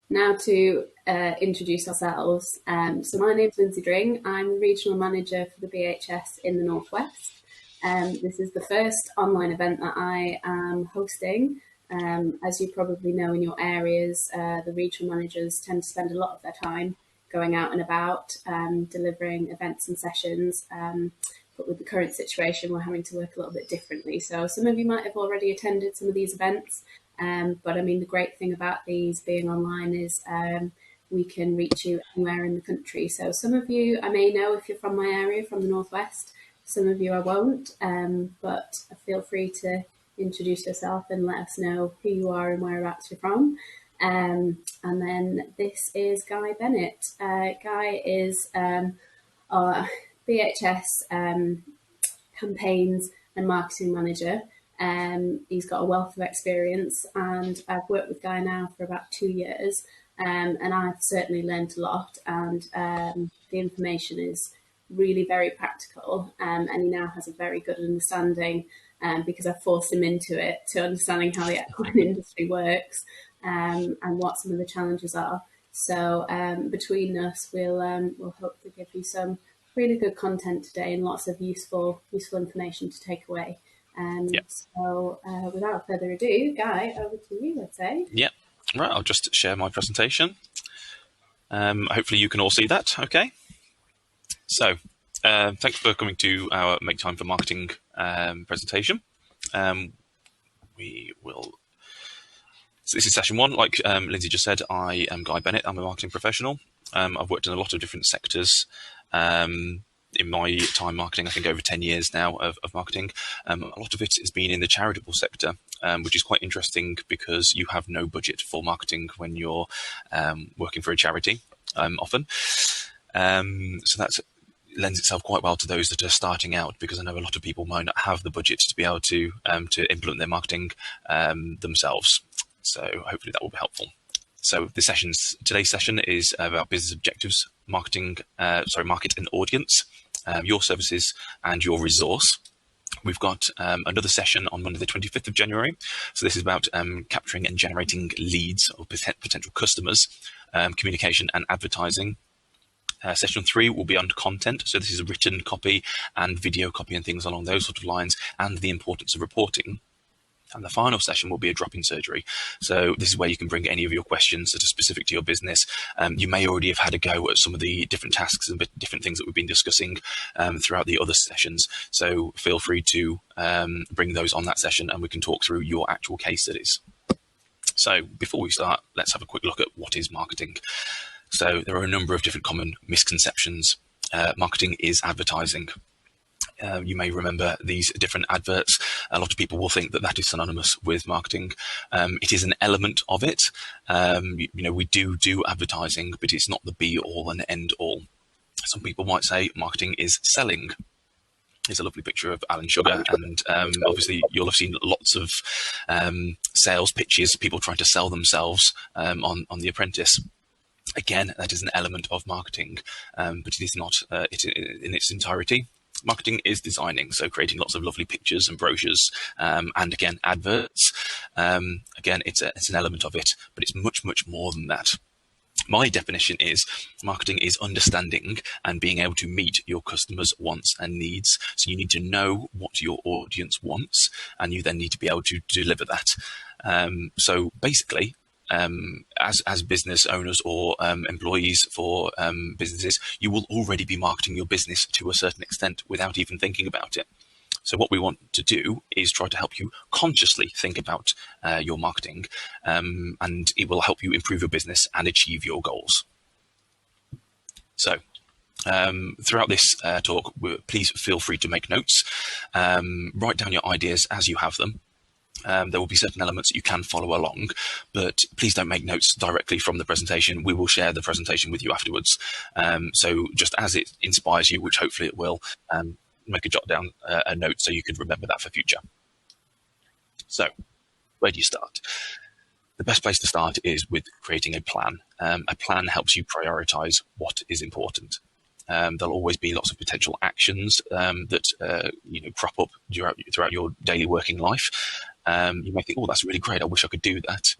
Now to introduce ourselves. So my name's Lindsay Dring. I'm the Regional Manager for the BHS in the Northwest. This is the first online event that I am hosting. As you probably know in your areas, the regional managers tend to spend a lot of their time going out and about, delivering events and sessions. But with the current situation, we're having to work a little bit differently. So some of you might have already attended some of these events. But I mean, the great thing about these being online is we can reach you anywhere in the country. So some of you I may know if you're from my area, from the Northwest. Some of you I won't, but feel free to introduce yourself and let us know who you are and whereabouts you're from. And then this is Guy Bennett. Guy is our BHS campaigns and marketing manager. He's got a wealth of experience, and I've worked with Guy now for about 2 years, and I've certainly learned a lot, and the information is really very practical, and he now has a very good understanding, because I've forced him into it, to understanding how the equine industry works, and what some of the challenges are. So between us, we'll hope to give you some really good content today and lots of useful information to take away. Yep. So without further ado, Guy, over to you, I'd say. Yeah, right, I'll just share my presentation. Hopefully you can all see that, okay? So thanks for coming to our Make Time for Marketing presentation. We will... So this is session one. Like Lindsay just said, I am Guy Bennett. I'm a marketing professional. I've worked in a lot of different sectors. In my time marketing, I think over 10 years now of marketing. A lot of it has been in the charitable sector, which is quite interesting because you have no budget for marketing when you're working for a charity, often. So that lends itself quite well to those that are starting out, because I know a lot of people might not have the budget to be able to implement their marketing themselves. So hopefully that will be helpful. So today's session is about business objectives, market and audience, your services and your resource. We've got another session on Monday the 25th of January. So this is about capturing and generating leads or potential customers, communication and advertising. Session 3 will be on content. So this is a written copy and video copy and things along those sort of lines, and the importance of reporting. And the final session will be a drop-in surgery. So this is where you can bring any of your questions that are specific to your business. You may already have had a go at some of the different tasks and different things that we've been discussing throughout the other sessions. So feel free to bring those on that session, and we can talk through your actual case studies. So before we start, let's have a quick look at what is marketing. So there are a number of different common misconceptions. Marketing is advertising. You may remember these different adverts. A lot of people will think that that is synonymous with marketing. It is an element of it. We do advertising, but it's not the be all and end all. Some people might say marketing is selling. Here's a lovely picture of Alan Sugar, and obviously you'll have seen lots of sales pitches, people trying to sell themselves on The Apprentice. Again, that is an element of marketing, but it is not in its entirety. Marketing is designing, so creating lots of lovely pictures and brochures, and again, adverts. Again, it's an element of it, but it's much, much more than that. My definition is marketing is understanding and being able to meet your customers' wants and needs. So you need to know what your audience wants, and you then need to be able to deliver that. So basically, as business owners or employees for businesses, you will already be marketing your business to a certain extent without even thinking about it. So what we want to do is try to help you consciously think about your marketing, and it will help you improve your business and achieve your goals. So throughout this talk, please feel free to make notes. Write down your ideas as you have them. There will be certain elements that you can follow along, but please don't make notes directly from the presentation. We will share the presentation with you afterwards. So just as it inspires you, which hopefully it will, make a jot down a note so you can remember that for future. So where do you start? The best place to start is with creating a plan. A plan helps you prioritize what is important. There'll always be lots of potential actions that crop up throughout your daily working life. You may think, oh, that's really great. I wish I could do that.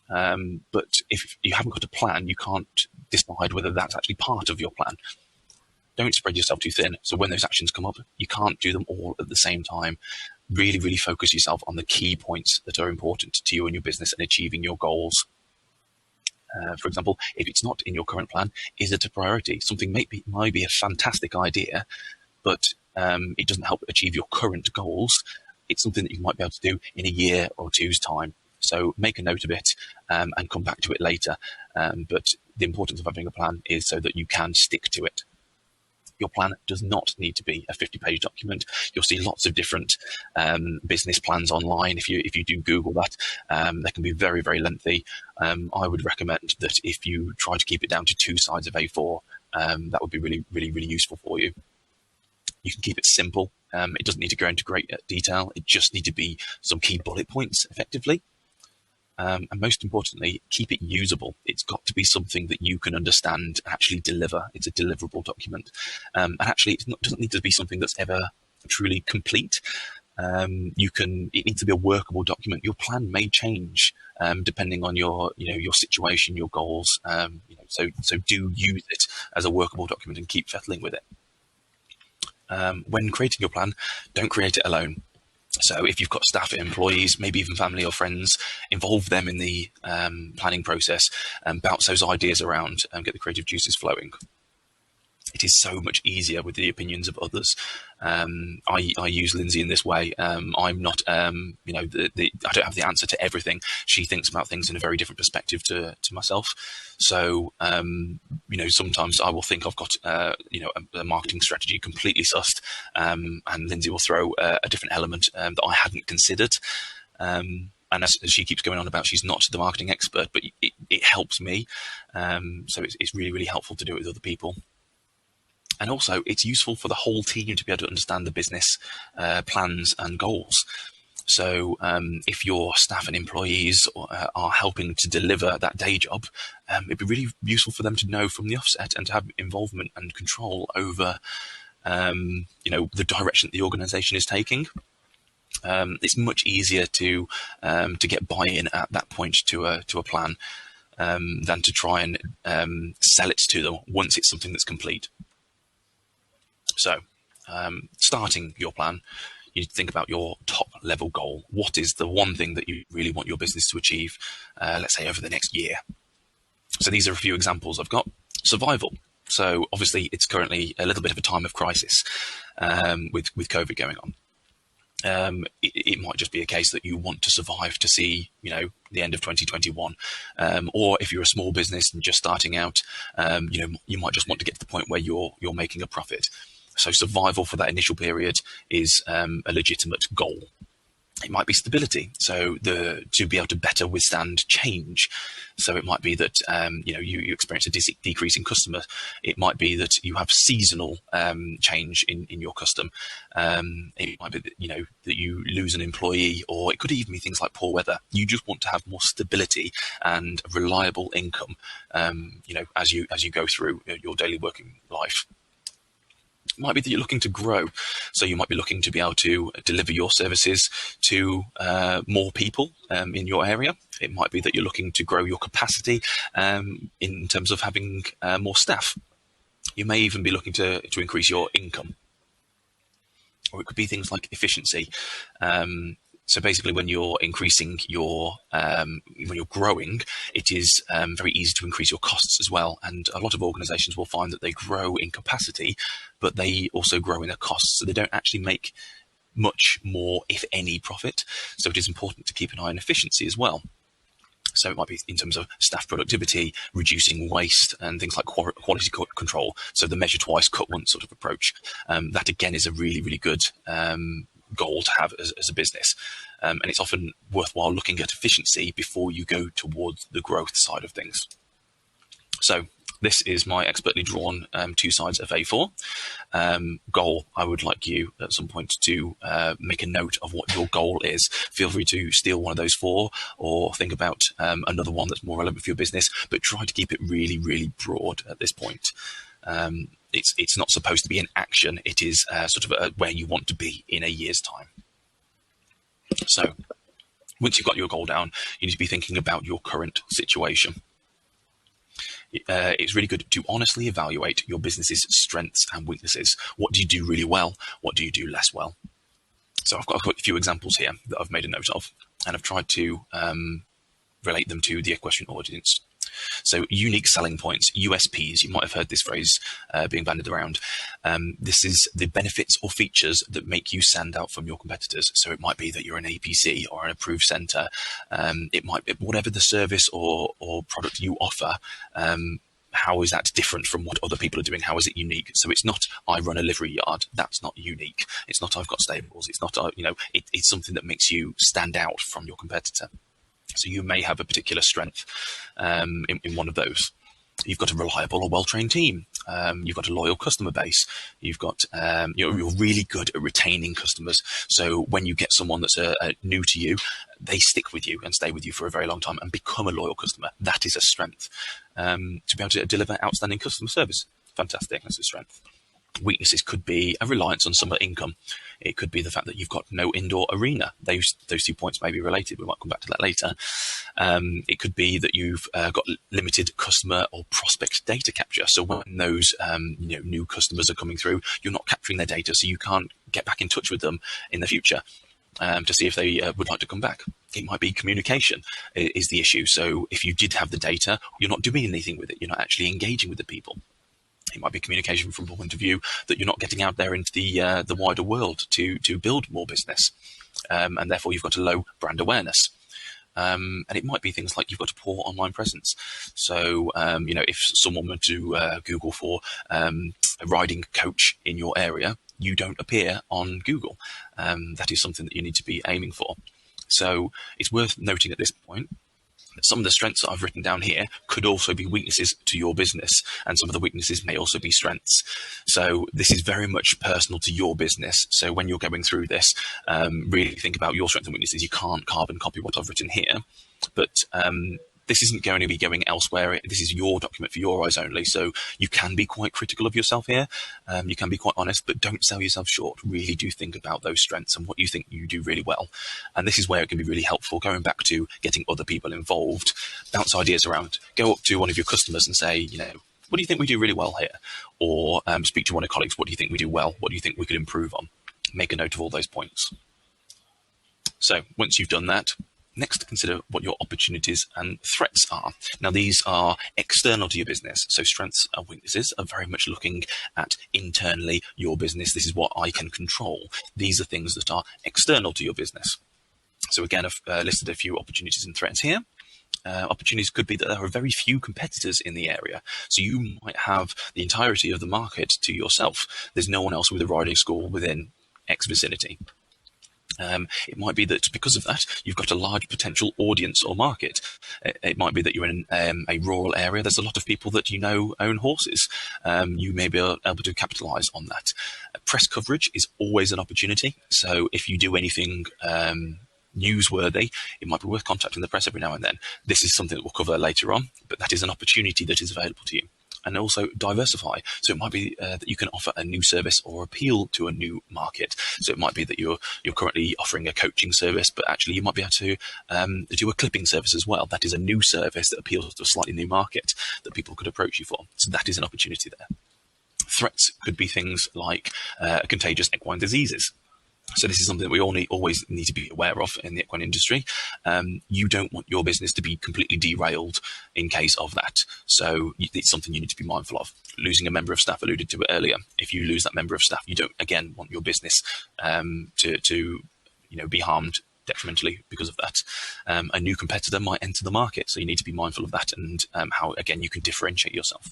But if you haven't got a plan, you can't decide whether that's actually part of your plan. Don't spread yourself too thin. So when those actions come up, you can't do them all at the same time. Really, really focus yourself on the key points that are important to you and your business and achieving your goals. For example, if it's not in your current plan, is it a priority? Something might be a fantastic idea, but it doesn't help achieve your current goals. It's something that you might be able to do in a year or two's time. So make a note of it and come back to it later. But the importance of having a plan is so that you can stick to it. Your plan does not need to be a 50-page document. You'll see lots of different business plans online. If you do Google that, they can be very, very lengthy. I would recommend that if you try to keep it down to 2 sides of A4, that would be really, really, really useful for you. You can keep it simple. It doesn't need to go into great detail. It just needs to be some key bullet points, effectively. And most importantly, keep it usable. It's got to be something that you can understand and actually deliver. It's a deliverable document. And actually, it doesn't need to be something that's ever truly complete. It needs to be a workable document. Your plan may change depending on your situation, your goals. So do use it as a workable document and keep fettling with it. When creating your plan, don't create it alone. So if you've got staff and employees, maybe even family or friends, involve them in the planning process and bounce those ideas around and get the creative juices flowing. It is so much easier with the opinions of others. I use Lindsay in this way. I'm not, I don't have the answer to everything. She thinks about things in a very different perspective to myself. So, sometimes I will think I've got, a marketing strategy completely sussed, and Lindsay will throw a different element that I hadn't considered. And as she keeps going on about, she's not the marketing expert, but it helps me. So it's really, really helpful to do it with other people. And also, it's useful for the whole team to be able to understand the business plans and goals. So if your staff and employees are helping to deliver that day job, it'd be really useful for them to know from the offset and to have involvement and control over, the direction that the organisation is taking. It's much easier to get buy-in at that point to a plan than to try and sell it to them once it's something that's complete. So, starting your plan, you need to think about your top level goal. What is the one thing that you really want your business to achieve, let's say over the next year? So these are a few examples I've got. Survival. So obviously it's currently a little bit of a time of crisis with COVID going on. It might just be a case that you want to survive to see, the end of 2021. Or if you're a small business and just starting out, you might just want to get to the point where you're making a profit. So survival for that initial period is a legitimate goal. It might be stability, so to be able to better withstand change. So it might be that you experience a decrease in customer. It might be that you have seasonal change in your custom. It might be that that you lose an employee, or it could even be things like poor weather. You just want to have more stability and reliable income. As you go through your daily working life. It might be that you're looking to grow. So you might be looking to be able to deliver your services to more people in your area. It might be that you're looking to grow your capacity in terms of having more staff. You may even be looking to increase your income. Or it could be things like efficiency. So basically, when you're increasing when you're growing, it is very easy to increase your costs as well. And a lot of organizations will find that they grow in capacity, but they also grow in their costs. So they don't actually make much more, if any, profit. So it is important to keep an eye on efficiency as well. So it might be in terms of staff productivity, reducing waste, and things like quality control. So the measure twice, cut once sort of approach. That again is a really, really good goal to have as a business. And it's often worthwhile looking at efficiency before you go towards the growth side of things. So this is my expertly drawn 2 sides of A4 goal. I would like you at some point to make a note of what your goal is. Feel free to steal one of those 4 or think about another one that's more relevant for your business, but try to keep it really, really broad at this point. It's not supposed to be an action. It is sort of where you want to be in a year's time. So Once you've got your goal down, you need to be thinking about your current situation. It's really good to honestly evaluate your business's strengths and weaknesses. What do you do really well? What do you do less well? So I've got a few examples here that I've made a note of, and I've tried to relate them to the equestrian audience. So unique selling points, USPs, you might have heard this phrase being bandied around. This is the benefits or features that make you stand out from your competitors. So it might be that you're an APC or an approved centre. It might be whatever the service or product you offer. How is that different from what other people are doing? How is it unique? So it's not, I run a livery yard. That's not unique. It's not, I've got stables. It's not, it's something that makes you stand out from your competitor. So you may have a particular strength in one of those. You've got a reliable or well-trained team. You've got a loyal customer base. You've got you're really good at retaining customers. So when you get someone that's new to you, they stick with you and stay with you for a very long time and become a loyal customer. That is a strength. To be able to deliver outstanding customer service, fantastic. That's a strength. Weaknesses could be a reliance on summer income. It could be the fact that you've got no indoor arena. Those 2 points may be related. We might come back to that later. It could be that you've got limited customer or prospect data capture. So when those new customers are coming through, you're not capturing their data, so you can't get back in touch with them in the future to see if they would like to come back. It might be communication is the issue. So if you did have the data, you're not doing anything with it. You're not actually engaging with the people. It might be communication from a point of view that you're not getting out there into the wider world to build more business, and therefore you've got a low brand awareness. And it might be things like you've got a poor online presence. So if someone were to Google for a riding coach in your area, you don't appear on Google. That is something that you need to be aiming for. So it's worth noting at this point, some of the strengths that I've written down here could also be weaknesses to your business, and some of the weaknesses may also be strengths. So this is very much personal to your business. So when you're going through this, really think about your strengths and weaknesses. You can't carbon copy what I've written here, but this isn't going to be going elsewhere. This is your document for your eyes only. So you can be quite critical of yourself here. You can be quite honest, but don't sell yourself short. Really do think about those strengths and what you think you do really well. And this is where it can be really helpful, going back to getting other people involved, bounce ideas around, go up to one of your customers and say, what do you think we do really well here? Or speak to one of your colleagues, what do you think we do well? What do you think we could improve on? Make a note of all those points. So once you've done that, next, consider what your opportunities and threats are. Now, these are external to your business. So strengths and weaknesses are very much looking at internally your business. This is what I can control. These are things that are external to your business. So again, I've listed a few opportunities and threats here. Opportunities could be that there are very few competitors in the area. So you might have the entirety of the market to yourself. There's no one else with a riding school within X vicinity. It might be that because of that, you've got a large potential audience or market. It might be that you're in a rural area. There's a lot of people that own horses. You may be able to capitalize on that. Press coverage is always an opportunity. So if you do anything newsworthy, it might be worth contacting the press every now and then. This is something that we'll cover later on, but that is an opportunity that is available to you. And also diversify. So it might be that you can offer a new service or appeal to a new market. So it might be that you're currently offering a coaching service, but actually you might be able to do a clipping service as well. That is a new service that appeals to a slightly new market that people could approach you for. So that is an opportunity there. Threats could be things like contagious equine diseases. So this is something that we always need to be aware of in the equine industry. You don't want your business to be completely derailed in case of that. So it's something you need to be mindful of. Losing a member of staff, alluded to it earlier. If you lose that member of staff, you don't, again, want your business to be harmed detrimentally because of that. A new competitor might enter the market, so you need to be mindful of that and how, again, you can differentiate yourself.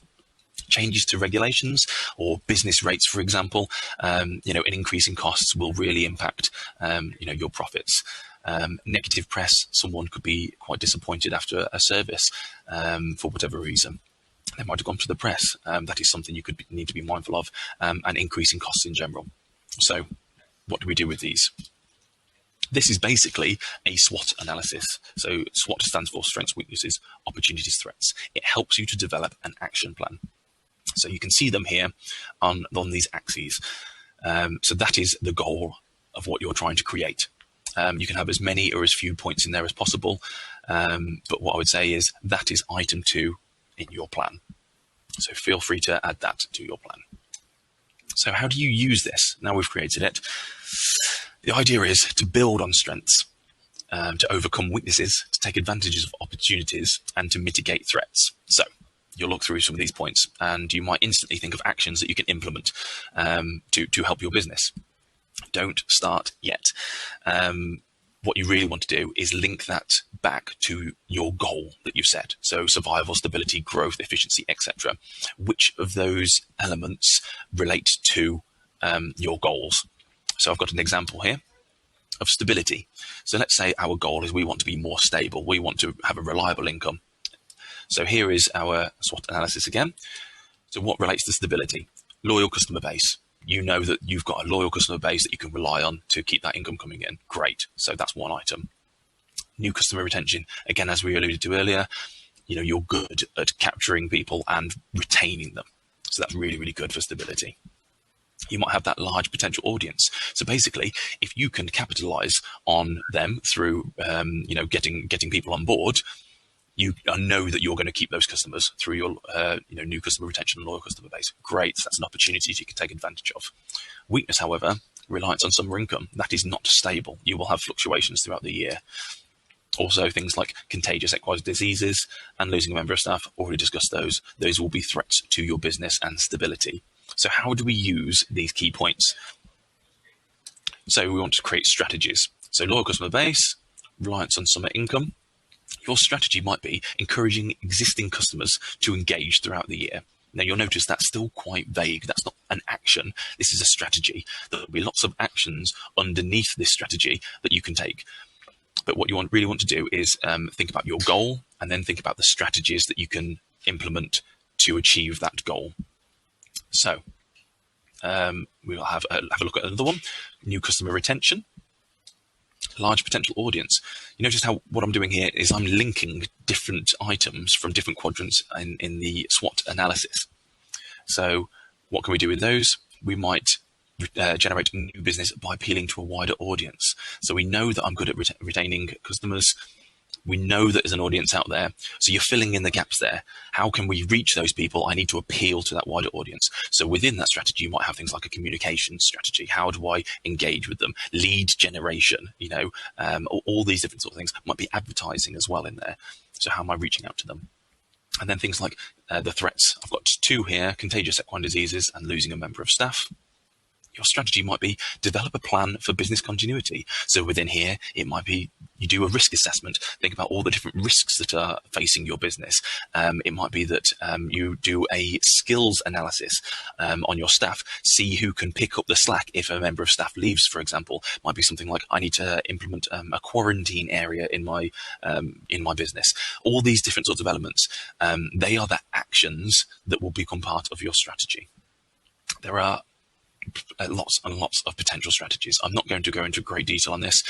Changes to regulations or business rates, for example, an increase in costs will really impact, your profits. Negative press, someone could be quite disappointed after a service for whatever reason. They might have gone to the press. That is something you could need to be mindful of, and increasing costs in general. So what do we do with these? This is basically a SWOT analysis. So SWOT stands for strengths, weaknesses, opportunities, threats. It helps you to develop an action plan. So you can see them here on these axes. So that is the goal of what you're trying to create. You can have as many or as few points in there as possible. But what I would say is that is item 2 in your plan. So feel free to add that to your plan. So how do you use this? Now we've created it. The idea is to build on strengths, to overcome weaknesses, to take advantages of opportunities, and to mitigate threats. So you'll look through some of these points and you might instantly think of actions that you can implement to help your business. Don't start yet. What you really want to do is link that back to your goal that you've set. So survival, stability, growth, efficiency, etc. Which of those elements relate to your goals? So I've got an example here of stability. So let's say our goal is we want to be more stable. We want to have a reliable income. So here is our SWOT analysis again. So what relates to stability? Loyal customer base. You know that you've got a loyal customer base that you can rely on to keep that income coming in. Great. So that's one item. New customer retention. Again, as we alluded to earlier, you're good at capturing people and retaining them. So that's really, really good for stability. You might have that large potential audience. So basically, if you can capitalize on them through, getting people on board, you know that you're going to keep those customers through your new customer retention and loyal customer base. Great. That's an opportunity you can take advantage of. Weakness, however, reliance on summer income. That is not stable. You will have fluctuations throughout the year. Also, things like contagious equine diseases and losing a member of staff, already discussed those. Those will be threats to your business and stability. So how do we use these key points? So we want to create strategies. So loyal customer base, reliance on summer income. Your strategy might be encouraging existing customers to engage throughout the year. Now, you'll notice that's still quite vague. That's not an action. This is a strategy. There'll be lots of actions underneath this strategy that you can take. But what you really want to do is think about your goal and then think about the strategies that you can implement to achieve that goal. So we'll have a look at another one. New customer retention. Large potential audience. You notice how what I'm doing here is I'm linking different items from different quadrants in the SWOT analysis. So what can we do with those? We might generate new business by appealing to a wider audience. So we know that I'm good at retaining customers. We know that there's an audience out there. So you're filling in the gaps there. How can we reach those people? I need to appeal to that wider audience. So within that strategy, you might have things like a communication strategy. How do I engage with them? Lead generation, all these different sort of things. Might be advertising as well in there. So how am I reaching out to them? And then things like the threats. I've got 2 here, contagious equine diseases and losing a member of staff. Your strategy might be develop a plan for business continuity. So within here, it might be you do a risk assessment. Think about all the different risks that are facing your business. It might be that you do a skills analysis on your staff. See who can pick up the slack if a member of staff leaves, for example. Might be something like I need to implement a quarantine area in my business. All these different sorts of elements, they are the actions that will become part of your strategy. There are lots and lots of potential strategies. I'm not going to go into great detail on this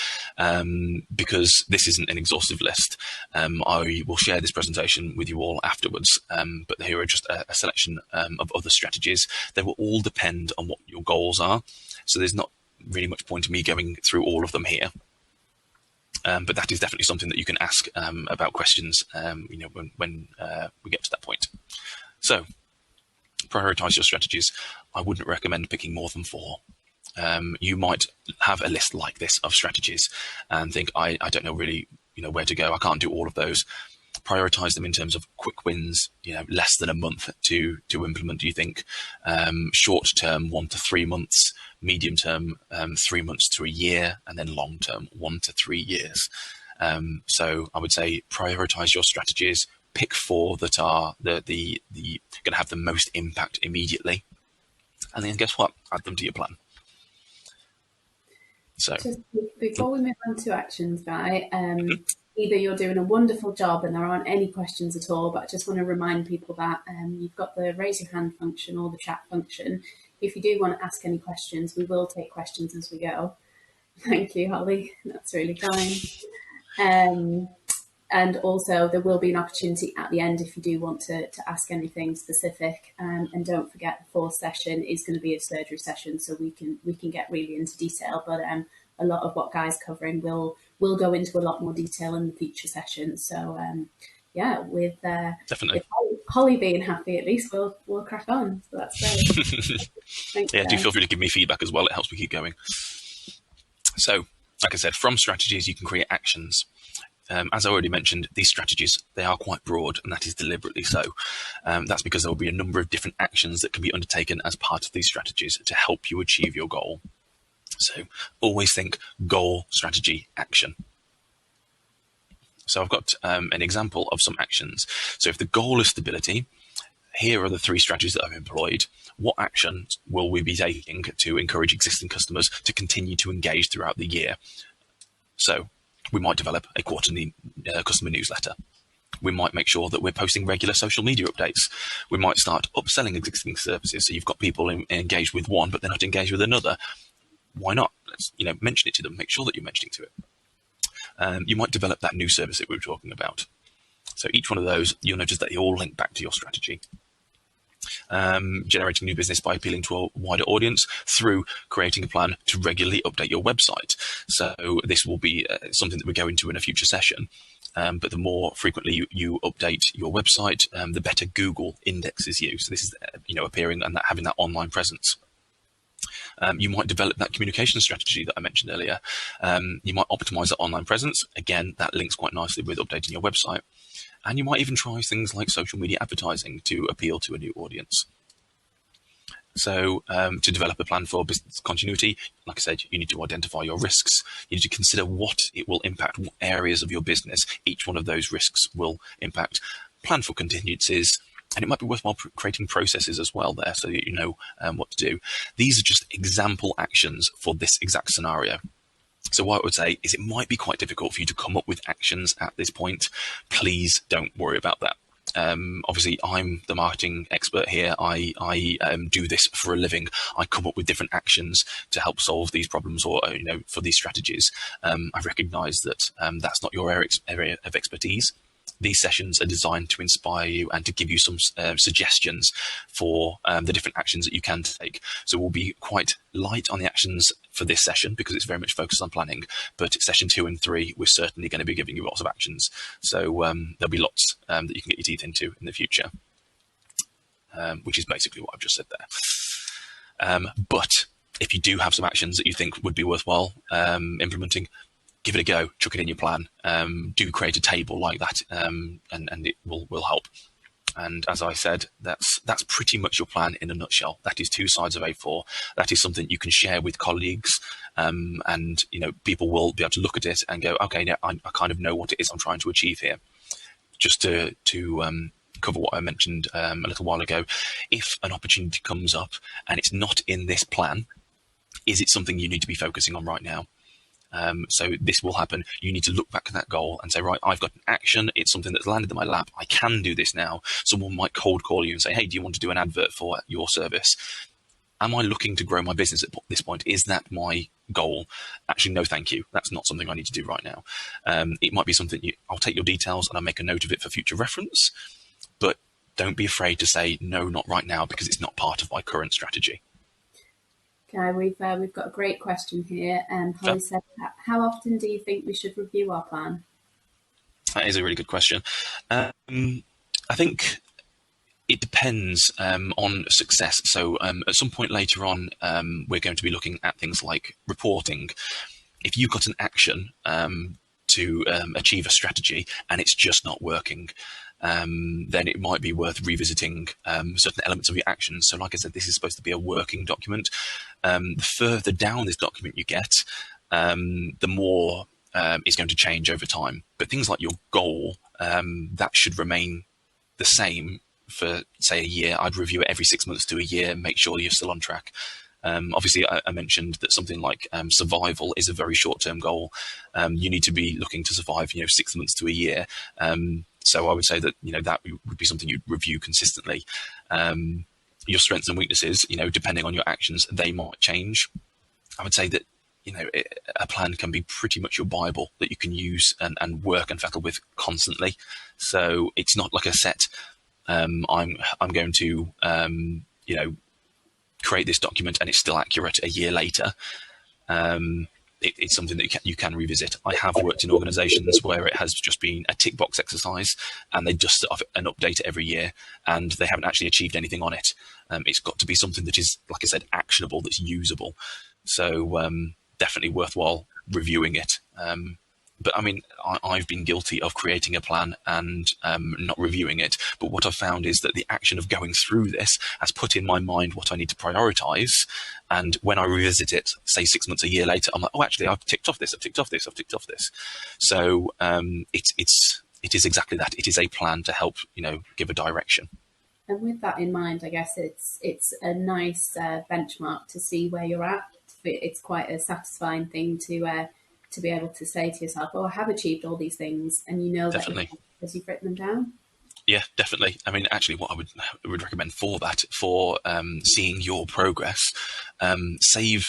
because this isn't an exhaustive list. I will share this presentation with you all afterwards, but here are just a selection of other strategies. They will all depend on what your goals are, so there's not really much point in me going through all of them here. But that is definitely something that you can ask about questions when we get to that point. So prioritize your strategies. I wouldn't recommend picking more than 4. You might have a list like this of strategies and think, I don't know really, where to go. I can't do all of those. Prioritize them in terms of quick wins, less than a month to implement, do you think? Short term, 1 to 3 months, medium term, 3 months to a year, and then long term, 1 to 3 years. So I would say prioritize your strategies. Pick 4 that are the going to have the most impact immediately, and then guess what? Add them to your plan. So, just before we move on to actions, Guy, either you're doing a wonderful job and there aren't any questions at all, but I just want to remind people that you've got the raise your hand function or the chat function. If you do want to ask any questions, we will take questions as we go. Thank you, Holly. That's really kind. And also there will be an opportunity at the end if you do want to ask anything specific. And don't forget the 4th session is going to be a surgery session, so we can get really into detail. But a lot of what Guy's covering will go into a lot more detail in the future sessions. So yeah, Definitely. with Holly being happy, at least we'll crack on. So that's great. Thanks, Yeah, do Guy. feel free to give me feedback as well. It helps me keep going. So, like I said, from strategies, you can create actions. As I already mentioned, these strategies, they are quite broad, and that is deliberately so. That's because there will be a number of different actions that can be undertaken as part of these strategies to help you achieve your goal. So always think goal, strategy, action. So I've got an example of some actions. So if the goal is stability, here are the 3 strategies that I've employed. What actions will we be taking to encourage existing customers to continue to engage throughout the year? So we might develop a quarterly customer newsletter. We might make sure that we're posting regular social media updates. We might start upselling existing services. So you've got people engaged with one, but they're not engaged with another. Why not? Let's, mention it to them. Make sure that you're mentioning to it. You might develop that new service that we were talking about. So each one of those, you'll notice that they all link back to your strategy. Generating new business by appealing to a wider audience through creating a plan to regularly update your website. So this will be something that we go into in a future session. But the more frequently you update your website, the better Google indexes you. So this is, appearing and having that online presence. You might develop that communication strategy that I mentioned earlier. You might optimize that online presence. Again, that links quite nicely with updating your website. And you might even try things like social media advertising to appeal to a new audience. So to develop a plan for business continuity, like I said, you need to identify your risks. You need to consider what it will impact, what areas of your business each one of those risks will impact. Plan for contingencies. And it might be worthwhile creating processes as well there so that you know what to do. These are just example actions for this exact scenario. So what I would say is it might be quite difficult for you to come up with actions at this point. Please don't worry about that. Obviously, I'm the marketing expert here. I do this for a living. I come up with different actions to help solve these problems or, for these strategies. I recognize that that's not your area of expertise. These sessions are designed to inspire you and to give you some suggestions for the different actions that you can take. So we'll be quite light on the actions for this session because it's very much focused on planning. But session 2 and 3, we're certainly going to be giving you lots of actions. So there'll be lots that you can get your teeth into in the future, which is basically what I've just said there. But if you do have some actions that you think would be worthwhile implementing, give it a go, chuck it in your plan, do create a table like that, and it will help. And as I said, that's pretty much your plan in a nutshell. That is 2 sides of A4. That is something you can share with colleagues, and people will be able to look at it and go, okay, now I kind of know what it is I'm trying to achieve here. Just to cover what I mentioned a little while ago, if an opportunity comes up and it's not in this plan, is it something you need to be focusing on right now? So this will happen. You need to look back at that goal and say, right, I've got an action. It's something that's landed in my lap. I can do this now. Someone might cold call you and say, hey, do you want to do an advert for your service? Am I looking to grow my business at this point? Is that my goal? Actually, no, thank you. That's not something I need to do right now. It might be something I'll take your details and I'll make a note of it for future reference, but don't be afraid to say, no, not right now, because it's not part of my current strategy. Okay, we've got a great question here. Holly said, how often do you think we should review our plan? That is a really good question. I think it depends on success. So at some point later on, we're going to be looking at things like reporting. If you've got an action to achieve a strategy and it's just not working, then it might be worth revisiting certain elements of your actions. So like I said, this is supposed to be a working document. The further down this document you get, the more is going to change over time. But things like your goal, that should remain the same for, say, a year. I'd review it every 6 months to a year, make sure you're still on track. Obviously, I mentioned that something like survival is a very short-term goal. You need to be looking to survive, 6 months to a year. So I would say that, that would be something you'd review consistently. Your strengths and weaknesses, depending on your actions, they might change. I would say that, a plan can be pretty much your Bible that you can use and work and battle with constantly. So it's not like a set, I'm going to, create this document and it's still accurate a year later. it's something that you can revisit. I have worked in organisations where it has just been a tick box exercise, and they just set off an update every year, and they haven't actually achieved anything on it. It's got to be something that is, like I said, actionable, that's usable. So definitely worthwhile reviewing it. But I mean, I've been guilty of creating a plan and not reviewing it. But what I've found is that the action of going through this has put in my mind what I need to prioritise. And when I revisit it, say 6 months, a year later, I'm like, oh, actually, I've ticked off this, I've ticked off this, I've ticked off this. So it is exactly that. It is a plan to help, give a direction. And with that in mind, I guess it's a nice benchmark to see where you're at. It's quite a satisfying thing to be able to say to yourself, "Oh, I have achieved all these things," and Definitely. that because you've written them down. Yeah, definitely. I mean, actually, what I would recommend for that, for seeing your progress, save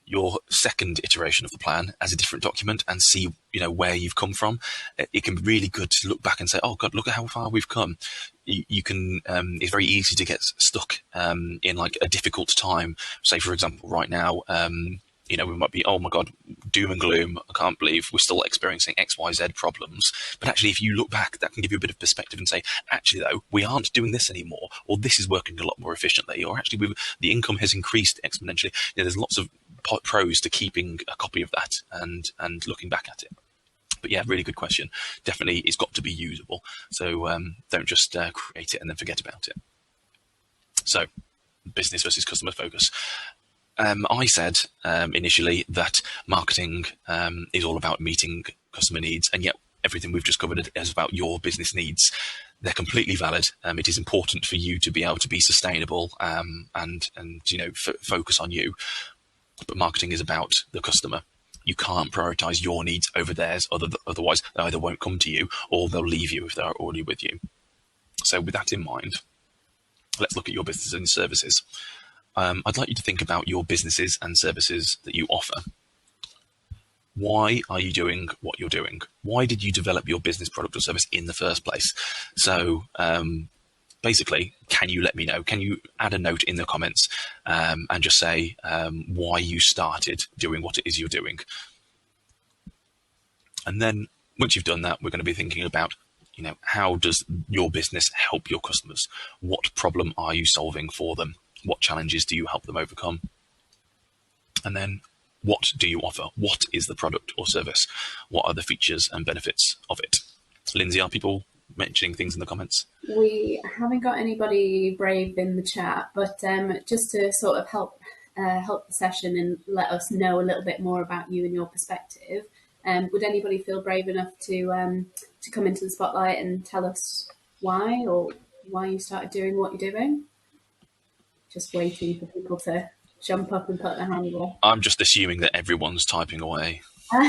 your second iteration of the plan as a different document and see, where you've come from. It can be really good to look back and say, "Oh God, look at how far we've come." You can. It's very easy to get stuck in like a difficult time. Say, for example, right now. We might be, oh my God, doom and gloom. I can't believe we're still experiencing X, Y, Z problems. But actually, if you look back, that can give you a bit of perspective and say, actually, though, we aren't doing this anymore, or this is working a lot more efficiently, or actually, the income has increased exponentially. There's lots of pros to keeping a copy of that and looking back at it. But yeah, really good question. Definitely, it's got to be usable. So don't just create it and then forget about it. So, business versus customer focus. I said initially that marketing is all about meeting customer needs, and yet everything we've just covered is about your business needs. They're completely valid. It is important for you to be able to be sustainable and focus on you. But marketing is about the customer. You can't prioritize your needs over theirs, otherwise they either won't come to you or they'll leave you if they're already with you. So with that in mind, let's look at your business and services. I'd like you to think about your businesses and services that you offer. Why are you doing what you're doing? Why did you develop your business, product, or service in the first place? So basically, can you let me know? Can you add a note in the comments and just say why you started doing what it is you're doing? And then once you've done that, we're going to be thinking about, how does your business help your customers? What problem are you solving for them? What challenges do you help them overcome? And then what do you offer? What is the product or service? What are the features and benefits of it? Lindsay, are people mentioning things in the comments? We haven't got anybody brave in the chat, but just to sort of help the session and let us know a little bit more about you and your perspective, would anybody feel brave enough to come into the spotlight and tell us why you started doing what you're doing? Just waiting for people to jump up and put their hand up. I'm just assuming that everyone's typing away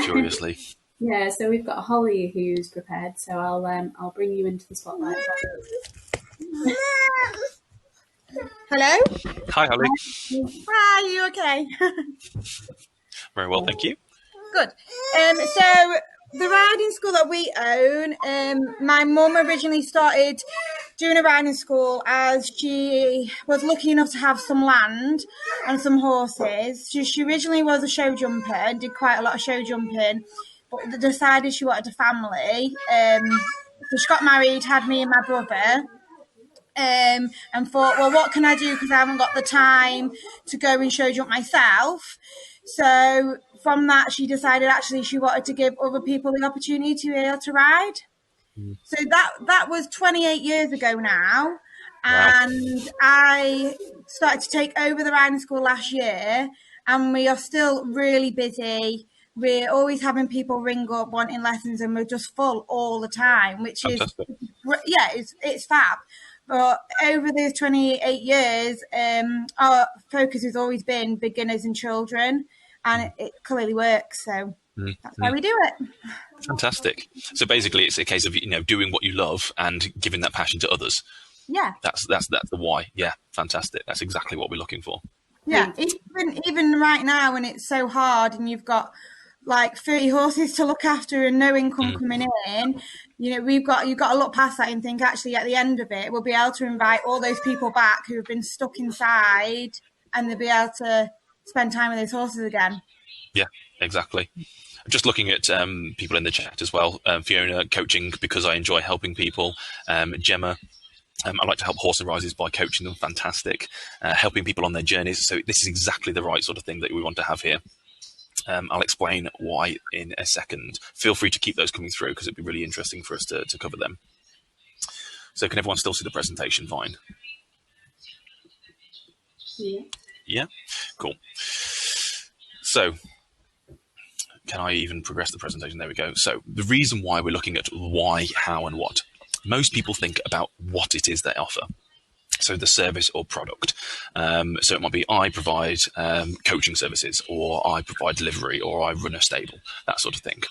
curiously. Yeah, so we've got Holly who's prepared, so I'll bring you into the spotlight. Hello? Hi, Holly. Hi, you okay? Very well, thank you. Good. So the riding school that we own, my mum originally started doing a riding school as she was lucky enough to have some land and some horses. She originally was a show jumper and did quite a lot of show jumping, but decided she wanted a family. So she got married, had me and my brother, and thought, well, what can I do, because I haven't got the time to go and show jump myself. So from that, she decided actually she wanted to give other people the opportunity to be able to ride. So that was 28 years ago now. And wow. I started to take over the riding school last year, and we are still really busy. We're always having people ring up wanting lessons, and we're just full all the time, which fantastic. It's fab. But over those 28 years, our focus has always been beginners and children, and it clearly works. So that's why we do it. Fantastic. So basically, it's a case of doing what you love and giving that passion to others. Yeah, that's the why. Yeah, fantastic. That's exactly what we're looking for. Yeah, even right now when it's so hard and you've got like 30 horses to look after and no income coming in, you've got to look past that and think, actually, at the end of it, we'll be able to invite all those people back who have been stuck inside, and they'll be able to spend time with those horses again. Yeah, exactly. Just looking at people in the chat as well. Fiona, coaching because I enjoy helping people. Gemma, I like to help horse and riders by coaching them. Fantastic. Helping people on their journeys. So this is exactly the right sort of thing that we want to have here. I'll explain why in a second. Feel free to keep those coming through because it'd be really interesting for us to cover them. So can everyone still see the presentation fine? Yeah. Yeah? Cool. So can I even progress the presentation? There we go. So the reason why we're looking at why, how, and what. Most people think about what it is they offer. So the service or product. So it might be I provide coaching services, or I provide delivery, or I run a stable, that sort of thing.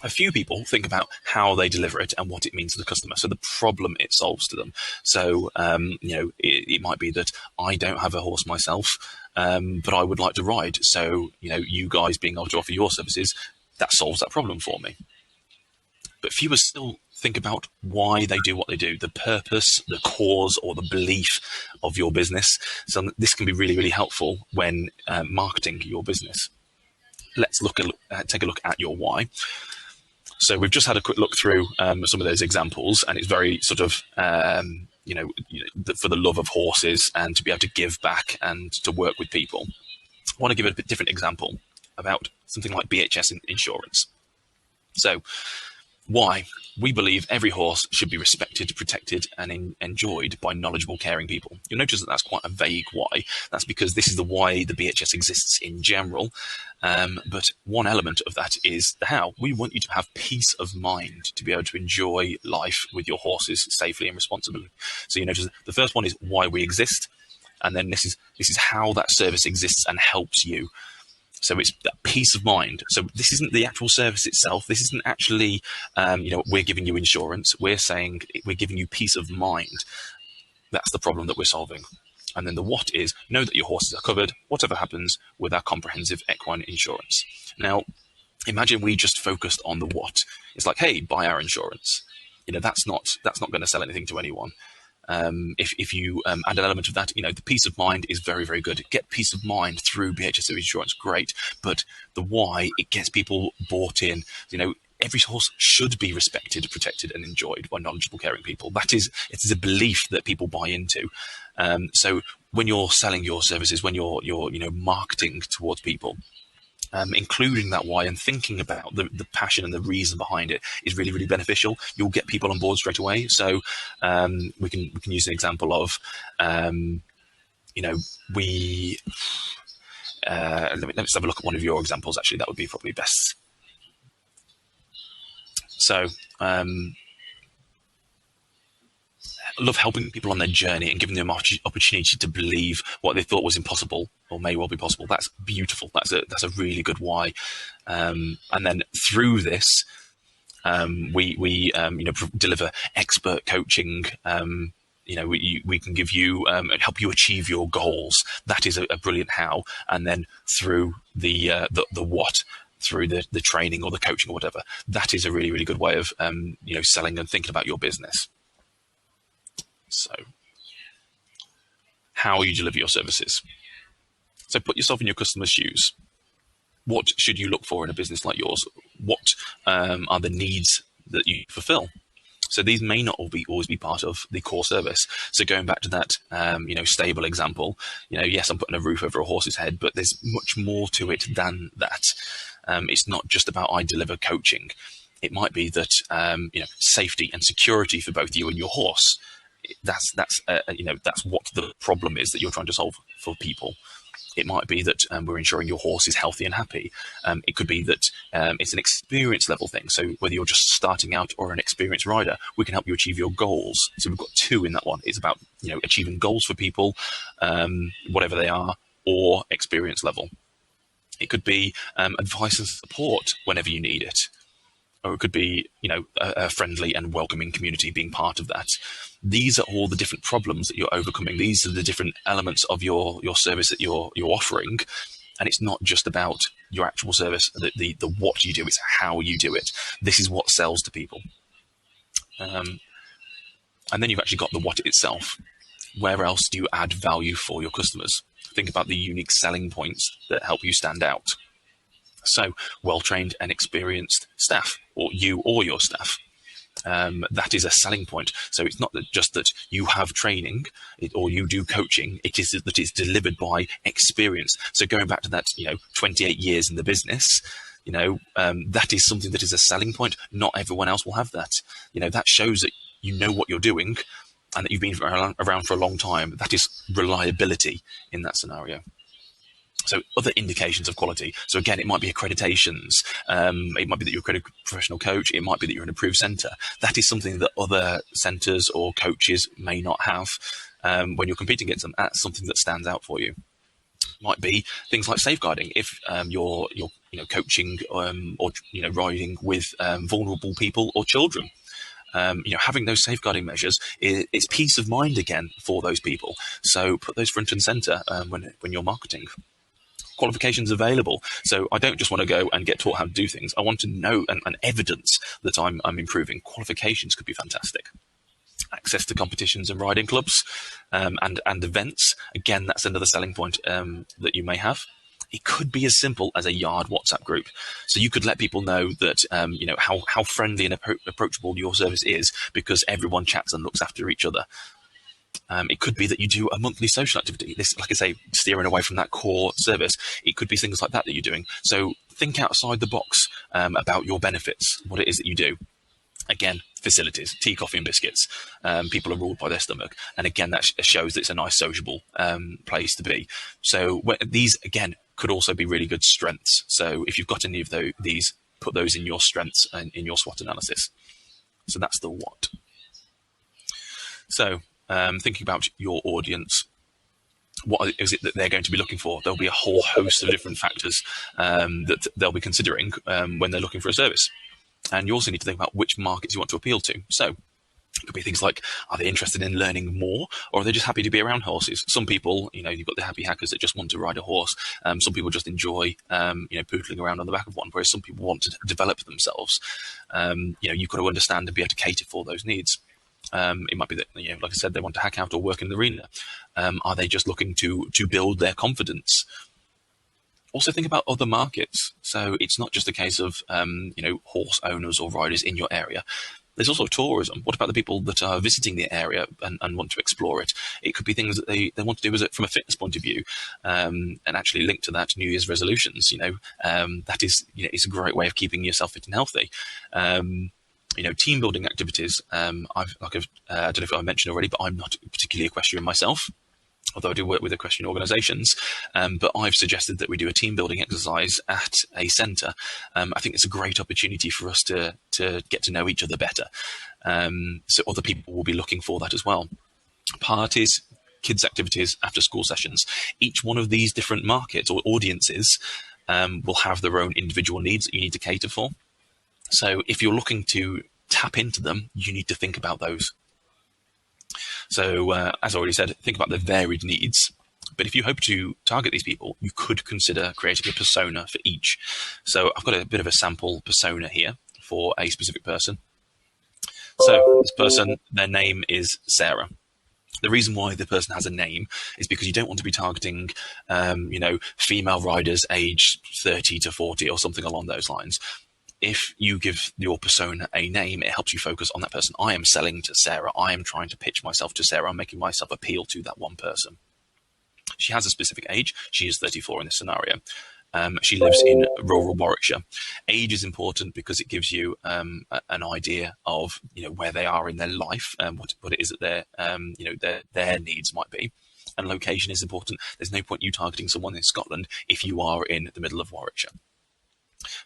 A few people think about how they deliver it and what it means to the customer. So the problem it solves to them. So, it might be that I don't have a horse myself, but I would like to ride. So, you guys being able to offer your services, that solves that problem for me. But fewer still think about why they do what they do, the purpose, the cause, or the belief of your business. So this can be really, really helpful when marketing your business. Let's take a look at your why. So we've just had a quick look through some of those examples, and it's very sort of, for the love of horses and to be able to give back and to work with people. I want to give a bit different example about something like BHS insurance. So why? We believe every horse should be respected, protected, and enjoyed by knowledgeable, caring people. You'll notice that that's quite a vague why. That's because this is the why the BHS exists in general. But one element of that is the how. We want you to have peace of mind to be able to enjoy life with your horses safely and responsibly. So you notice the first one is why we exist, and then this is how that service exists and helps you. So it's that peace of mind. So this isn't the actual service itself. This isn't actually, we're giving you insurance. We're saying we're giving you peace of mind. That's the problem that we're solving. And then the what is, know that your horses are covered, whatever happens, with our comprehensive equine insurance. Now, imagine we just focused on the what. It's like, hey, buy our insurance. That's not going to sell anything to anyone. If you add an element of that, the peace of mind is very, very good. Get peace of mind through BHS insurance, great. But the why, it gets people bought in. Every horse should be respected, protected, and enjoyed by knowledgeable, caring people. It is a belief that people buy into. So when you're selling your services, when you're marketing towards people, including that why and thinking about the passion and the reason behind it is really, really beneficial. You'll get people on board straight away. So we can use an example of, let's have a look at one of your examples. Actually, that would be probably best. So I love helping people on their journey and giving them an opportunity to believe what they thought was impossible or may well be possible. That's beautiful. That's a really good why. And then through this, we deliver expert coaching. We can give you and help you achieve your goals. That is a brilliant how. And then through the what, through the training or the coaching or whatever, that is a really, really good way of selling and thinking about your business. So how you deliver your services. So put yourself in your customer's shoes. What should you look for in a business like yours? What are the needs that you fulfill? So these may not always be part of the core service. So going back to that, stable example, yes, I'm putting a roof over a horse's head, but there's much more to it than that. It's not just about I deliver coaching. It might be that, safety and security for both you and your horse. That's what the problem is that you're trying to solve for people. It might be that we're ensuring your horse is healthy and happy. It could be that it's an experience level thing. So whether you're just starting out or an experienced rider, we can help you achieve your goals. So we've got two in that one. It's about achieving goals for people, whatever they are, or experience level. It could be advice and support whenever you need it. Or it could be, a friendly and welcoming community being part of that. These are all the different problems that you're overcoming. These are the different elements of your service that you're offering. And it's not just about your actual service, the what you do, it's how you do it. This is what sells to people. And then you've actually got the what itself. Where else do you add value for your customers? Think about the unique selling points that help you stand out. So well-trained and experienced staff, or you or your staff. That is a selling point. So it's not just that you have training or you do coaching, it is that it's delivered by experience. So going back to that, 28 years in the business, that is something that is a selling point. Not everyone else will have that. That shows that you know what you're doing and that you've been around for a long time. That is reliability in that scenario. So other indications of quality. So again, it might be accreditations. It might be that you're a accredited professional coach. It might be that you're an approved centre. That is something that other centres or coaches may not have. When you're competing against them, that's something that stands out for you. Might be things like safeguarding. If you're coaching or riding with vulnerable people or children. Having those safeguarding measures, it's peace of mind again for those people. So put those front and centre when you're marketing. Qualifications available. So I don't just want to go and get taught how to do things. I want to know and evidence that I'm improving. Qualifications could be fantastic. Access to competitions and riding clubs and events. Again, that's another selling point that you may have. It could be as simple as a yard WhatsApp group. So you could let people know that, how friendly and approachable your service is because everyone chats and looks after each other. It could be that you do a monthly social activity. This, like I say, steering away from that core service. It could be things like that you're doing. So think outside the box about your benefits, what it is that you do. Again, facilities, tea, coffee and biscuits. People are ruled by their stomach. And again, that shows that it's a nice sociable place to be. So these, again, could also be really good strengths. So if you've got any of these, put those in your strengths and in your SWOT analysis. So that's the what. So thinking about your audience, what is it that they're going to be looking for? There'll be a whole host of different factors that they'll be considering when they're looking for a service. And you also need to think about which markets you want to appeal to. So it could be things like, are they interested in learning more, or are they just happy to be around horses? Some people, you've got the happy hackers that just want to ride a horse. Some people just enjoy, poodling around on the back of one, whereas some people want to develop themselves. You've got to understand and be able to cater for those needs. It might be that, like I said, they want to hack out or work in the arena. Are they just looking to build their confidence? Also think about other markets. So it's not just a case of, horse owners or riders in your area. There's also tourism. What about the people that are visiting the area and want to explore it? It could be things that they want to do from a fitness point of view, and actually link to that New Year's resolutions. That is, it's a great way of keeping yourself fit and healthy. Team building activities. I don't know if I mentioned already, but I'm not particularly equestrian myself, although I do work with equestrian organisations. But I've suggested that we do a team building exercise at a centre. I think it's a great opportunity for us to get to know each other better. So other people will be looking for that as well. Parties, kids' activities, after school sessions. Each one of these different markets or audiences will have their own individual needs that you need to cater for. So if you're looking to tap into them, you need to think about those. So as I already said, think about the varied needs. But if you hope to target these people, you could consider creating a persona for each. So I've got a bit of a sample persona here for a specific person. So this person, their name is Sarah. The reason why the person has a name is because you don't want to be targeting, female riders aged 30 to 40 or something along those lines. If you give your persona a name, it helps you focus on that person. I am selling to Sarah. I am trying to pitch myself to Sarah. I'm making myself appeal to that one person. She has a specific age. She is 34 in this scenario. She lives in rural Warwickshire. Age is important because it gives you an idea of where they are in their life and what it is that their needs might be. And location is important. There's no point you targeting someone in Scotland if you are in the middle of Warwickshire.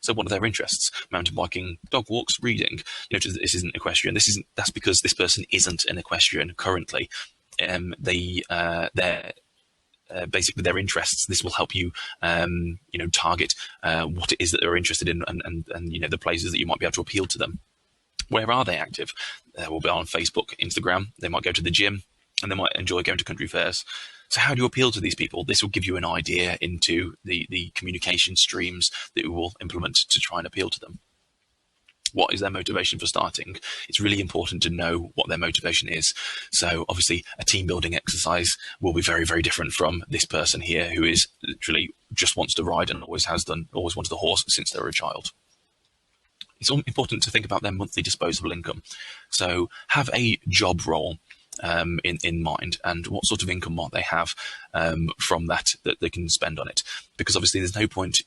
So what are their interests? Mountain biking, dog walks, reading. This isn't equestrian. That's because this person isn't an equestrian currently. Basically their interests. This will help you, target what it is that they're interested in and the places that you might be able to appeal to them. Where are they active? They will be on Facebook, Instagram. They might go to the gym and they might enjoy going to country fairs. So how do you appeal to these people? This will give you an idea into the communication streams that we will implement to try and appeal to them. What is their motivation for starting? It's really important to know what their motivation is. So obviously a team building exercise will be very, very different from this person here who is literally just wants to ride and always has done, always wanted a horse since they were a child. It's important to think about their monthly disposable income. So have a job role in mind, and what sort of income might they have from that they can spend on it. Because obviously there's no point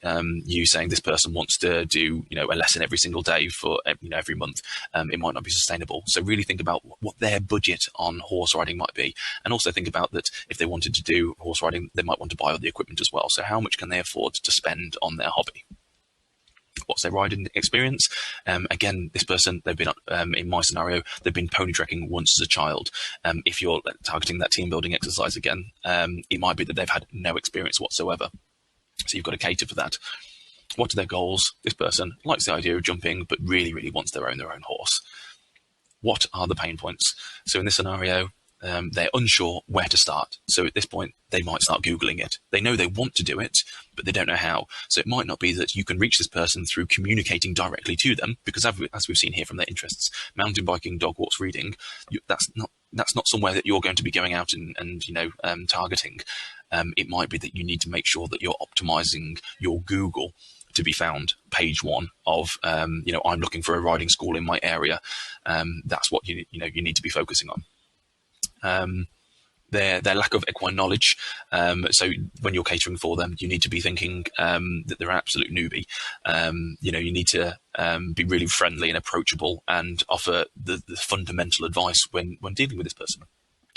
you saying this person wants to do a lesson every single day for every month. It might not be sustainable. So really think about what their budget on horse riding might be, and also think about that if they wanted to do horse riding, they might want to buy all the equipment as well. So how much can they afford to spend on their hobby? What's their riding experience? Again, this person, they've been, in my scenario, they've been pony trekking once as a child. If you're targeting that team building exercise again, it might be that they've had no experience whatsoever. So you've got to cater for that. What are their goals? This person likes the idea of jumping, but really, really wants their own horse. What are the pain points? So in this scenario, they're unsure where to start. So at this point, they might start Googling it. They know they want to do it, but they don't know how. So it might not be that you can reach this person through communicating directly to them, because as we've seen here from their interests, mountain biking, dog walks, reading, that's not somewhere that you're going to be going out and targeting. It might be that you need to make sure that you're optimizing your Google to be found page one of, I'm looking for a riding school in my area. That's what you need to be focusing on. Their lack of equine knowledge. So when you're catering for them, you need to be thinking that they're an absolute newbie. You need to be really friendly and approachable and offer the fundamental advice when dealing with this person.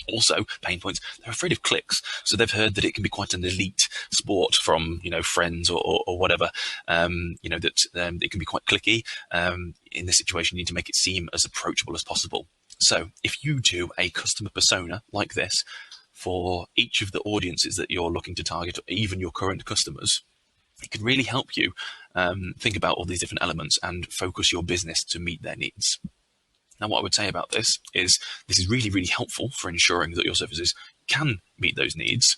Also, pain points, they're afraid of clicks. So they've heard that it can be quite an elite sport from, friends or whatever, that it can be quite clicky. In this situation, you need to make it seem as approachable as possible. So if you do a customer persona like this for each of the audiences that you're looking to target, or even your current customers, it can really help you think about all these different elements and focus your business to meet their needs. Now, what I would say about this is really, really helpful for ensuring that your services can meet those needs.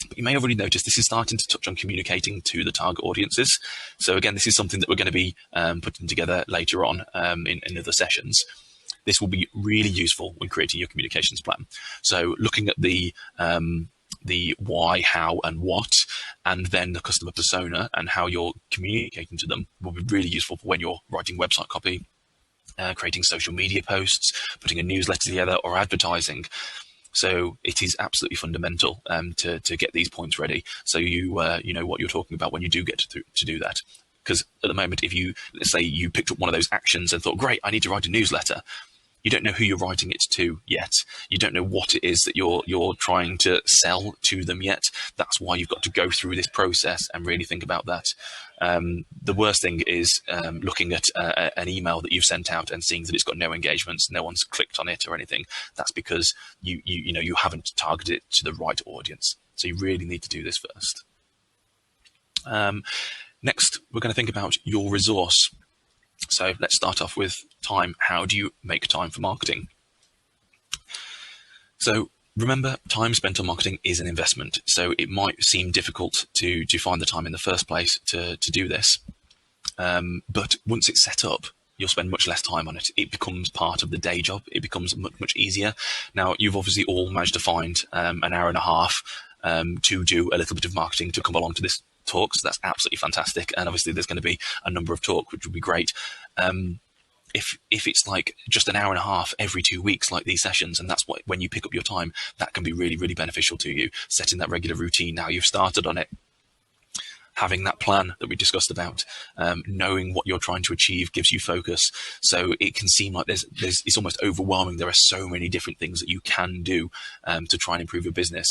But you may have already noticed this is starting to touch on communicating to the target audiences. So again, this is something that we're going to be putting together later on in other sessions. This will be really useful when creating your communications plan. So looking at the why, how, and what, and then the customer persona and how you're communicating to them will be really useful for when you're writing website copy, creating social media posts, putting a newsletter together, or advertising. So it is absolutely fundamental to get these points ready, so you know what you're talking about when you do get to do that. Because at the moment, if let's say you picked up one of those actions and thought, great, I need to write a newsletter, you don't know who you're writing it to yet. You don't know what it is that you're trying to sell to them yet. That's why you've got to go through this process and really think about that. The worst thing is looking at an email that you've sent out and seeing that it's got no engagements, no one's clicked on it or anything. That's because you haven't targeted it to the right audience. So you really need to do this first. Next, we're going to think about your resource. So let's start off with time. How do you make time for marketing? So remember, time spent on marketing is an investment. So it might seem difficult to find the time in the first place to do this. But once it's set up, you'll spend much less time on it. It becomes part of the day job. It becomes much, much easier. Now, you've obviously all managed to find an hour and a half to do a little bit of marketing to come along to this talk, so that's absolutely fantastic. And obviously there's going to be a number of talks, which would be great. If it's like just an hour and a half every 2 weeks, like these sessions, and that's when you pick up your time, that can be really, really beneficial to you. Setting that regular routine now you've started on it. Having that plan that we discussed about, knowing what you're trying to achieve gives you focus. So it can seem like it's almost overwhelming. There are so many different things that you can do to try and improve your business.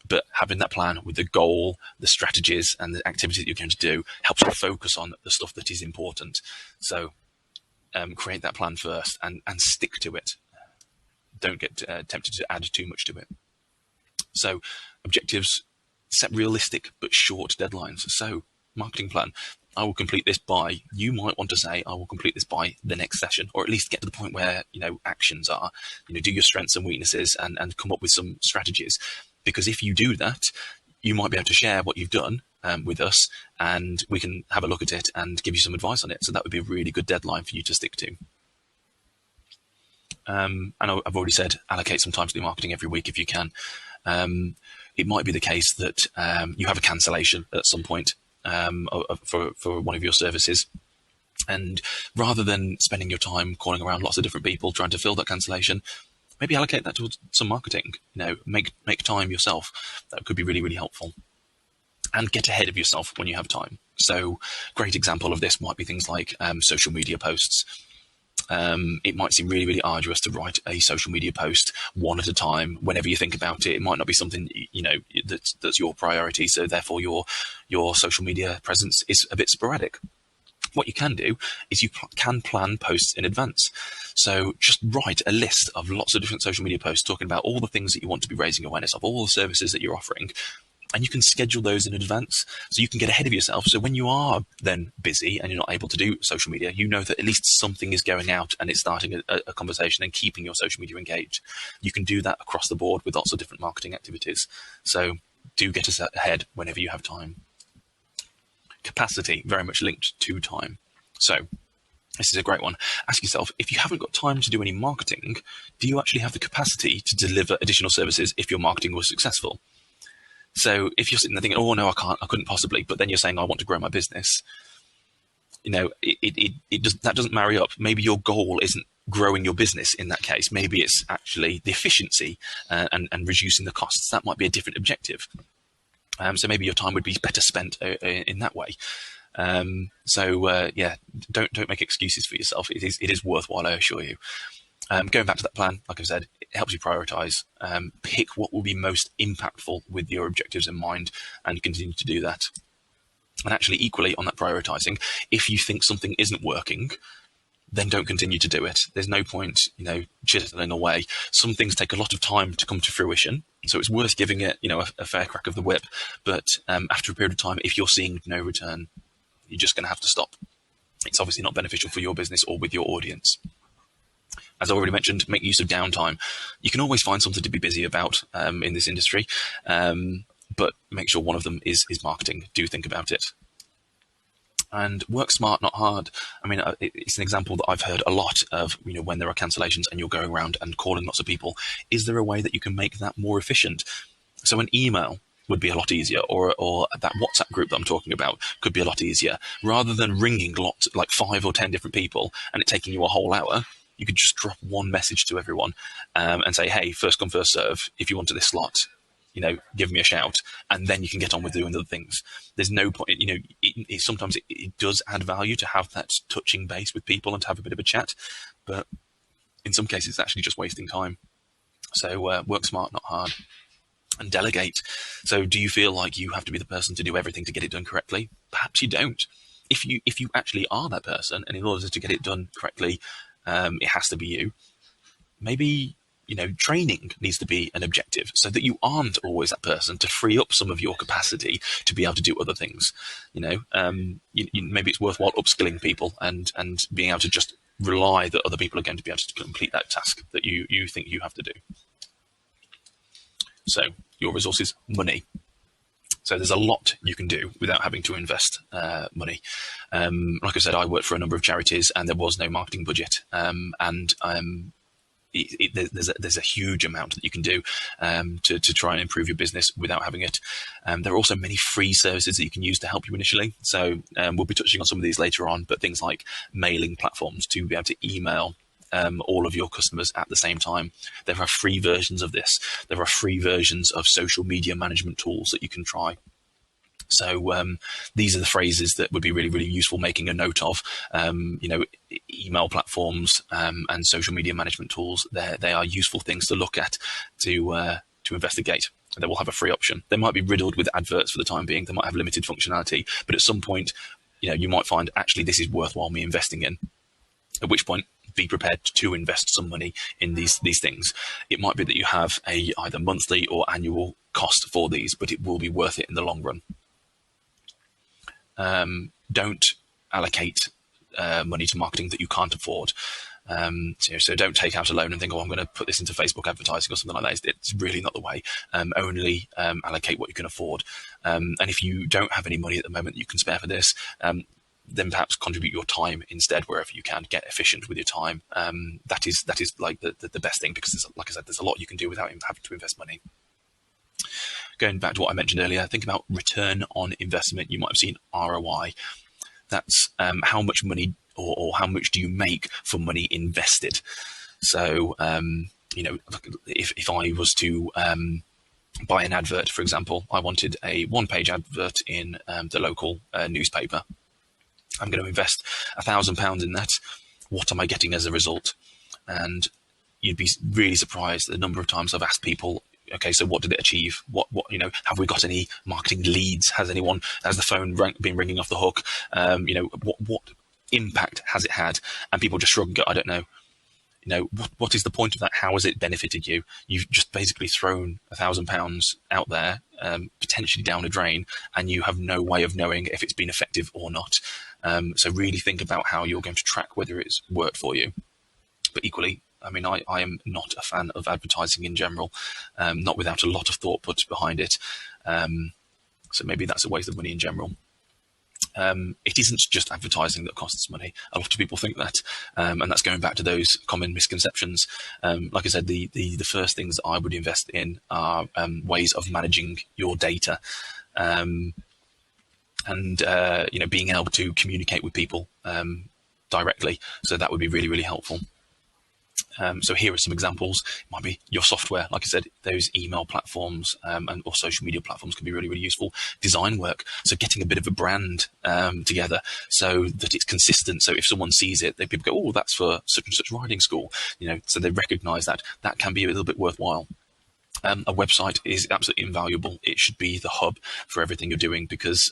But having that plan with the goal, the strategies, and the activities that you're going to do helps you focus on the stuff that is important. So create that plan first and stick to it. Don't get tempted to add too much to it. So objectives, set realistic but short deadlines. So marketing plan, I will complete this by, you might want to say, I will complete this by the next session, or at least get to the point where, actions are, do your strengths and weaknesses and come up with some strategies. Because if you do that, you might be able to share what you've done with us, and we can have a look at it and give you some advice on it. So that would be a really good deadline for you to stick to. And I've already said allocate some time to the marketing every week if you can. It might be the case that you have a cancellation at some point for one of your services. And rather than spending your time calling around lots of different people trying to fill that cancellation, maybe allocate that towards some marketing. Make time yourself. That could be really, really helpful. And get ahead of yourself when you have time. So, great example of this might be things like social media posts. It might seem really, really arduous to write a social media post one at a time. Whenever you think about it, it might not be something that's your priority. So therefore, your social media presence is a bit sporadic. What you can do is you can plan posts in advance. So just write a list of lots of different social media posts talking about all the things that you want to be raising awareness of, all the services that you're offering. And you can schedule those in advance so you can get ahead of yourself. So when you are then busy and you're not able to do social media, you know that at least something is going out and it's starting a conversation and keeping your social media engaged. You can do that across the board with lots of different marketing activities. So do get us ahead whenever you have time. Capacity, very much linked to time. So this is a great one. Ask yourself, if you haven't got time to do any marketing, do you actually have the capacity to deliver additional services if your marketing was successful? So if you're sitting there thinking, oh no, I couldn't possibly, but then you're saying, I want to grow my business, that doesn't marry up. Maybe your goal isn't growing your business in that case. Maybe it's actually the efficiency and reducing the costs. That might be a different objective. So maybe your time would be better spent in that way. Don't make excuses for yourself. It is worthwhile, I assure you. Going back to that plan, like I said, it helps you prioritize. Pick what will be most impactful with your objectives in mind and continue to do that. And actually, equally on that prioritizing, if you think something isn't working, then don't continue to do it. There's no point, chiseling away. Some things take a lot of time to come to fruition. So it's worth giving it, a fair crack of the whip. But after a period of time, if you're seeing no return, you're just going to have to stop. It's obviously not beneficial for your business or with your audience. As I already mentioned, make use of downtime. You can always find something to be busy about in this industry, but make sure one of them is marketing. Do think about it. And work smart, not hard. I mean, it's an example that I've heard a lot of, when there are cancellations and you're going around and calling lots of people. Is there a way that you can make that more efficient? So an email would be a lot easier, or that WhatsApp group that I'm talking about could be a lot easier. Rather than ringing lots, like 5 or 10 different people and it taking you a whole hour, you could just drop one message to everyone and say, hey, first come, first serve. If you wanted this slot, give me a shout, and then you can get on with doing other things. There's no point, sometimes it does add value to have that touching base with people and to have a bit of a chat, but in some cases, it's actually just wasting time. So work smart, not hard. And delegate. So do you feel like you have to be the person to do everything to get it done correctly? Perhaps you don't. If you actually are that person, and in order to get it done correctly, it has to be you. Maybe, training needs to be an objective so that you aren't always that person, to free up some of your capacity to be able to do other things. Maybe it's worthwhile upskilling people and being able to just rely that other people are going to be able to complete that task that you think you have to do. So your resources, money. So there's a lot you can do without having to invest money. Like I said, I worked for a number of charities and there was no marketing budget. There's a huge amount that you can do to try and improve your business without having it. There are also many free services that you can use to help you initially. So we'll be touching on some of these later on, but things like mailing platforms to be able to email all of your customers at the same time. There are free versions of this. There are free versions of social media management tools that you can try. So these are the phrases that would be really, really useful making a note of. Email platforms and social media management tools. They are useful things to look at to investigate. They will have a free option. They might be riddled with adverts for the time being. They might have limited functionality, but at some point, you might find actually this is worthwhile me investing in. At which point, be prepared to invest some money in these things. It might be that you have a either monthly or annual cost for these, but it will be worth it in the long run. Don't allocate money to marketing that you can't afford. So don't take out a loan and think, oh, I'm going to put this into Facebook advertising or something like that. It's really not the way. Only allocate what you can afford. And if you don't have any money at the moment that you can spare for this, then perhaps contribute your time instead wherever you can. Get efficient with your time. That is like the best thing, because like I said, there's a lot you can do without having to invest money. Going back to what I mentioned earlier, think about return on investment. You might have seen ROI. That's how much money or how much do you make for money invested. So, if I was to buy an advert, for example, I wanted a one-page advert in the local newspaper. I'm going to invest £1,000 in that. What am I getting as a result? And you'd be really surprised the number of times I've asked people, okay, so what did it achieve? What have we got any marketing leads? Has the phone been ringing off the hook? What impact has it had? And people just shrug and go, I don't know. What is the point of that? How has it benefited you? You've just basically thrown £1,000 out there, potentially down a drain, and you have no way of knowing if it's been effective or not. So really think about how you're going to track whether it's worked for you. But equally, I mean, I am not a fan of advertising in general, not without a lot of thought put behind it. So maybe that's a waste of money in general. It isn't just advertising that costs money. A lot of people think that, and that's going back to those common misconceptions. Like I said, the first things that I would invest in are ways of managing your data, and being able to communicate with people directly. So that would be really, really helpful. So here are some examples. It might be your software. Like I said, those email platforms or social media platforms can be really, really useful. Design work. So getting a bit of a brand together so that it's consistent. So if someone sees it, people go, oh, that's for such and such riding school. So they recognize that can be a little bit worthwhile. A website is absolutely invaluable. It should be the hub for everything you're doing, because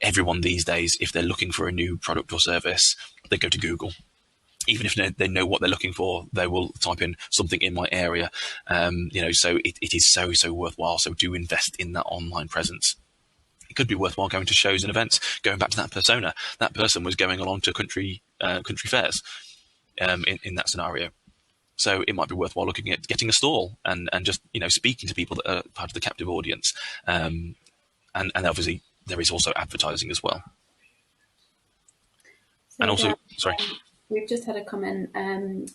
everyone these days, if they're looking for a new product or service, they go to Google. Even if they know what they're looking for, they will type in something in my area. So it is so worthwhile. So do invest in that online presence. It could be worthwhile going to shows and events. Going back to that persona, that person was going along to country fairs in that scenario. So it might be worthwhile looking at getting a stall and just speaking to people that are part of the captive audience. And obviously there is also advertising as well. So and also, sorry. We've just had a comment.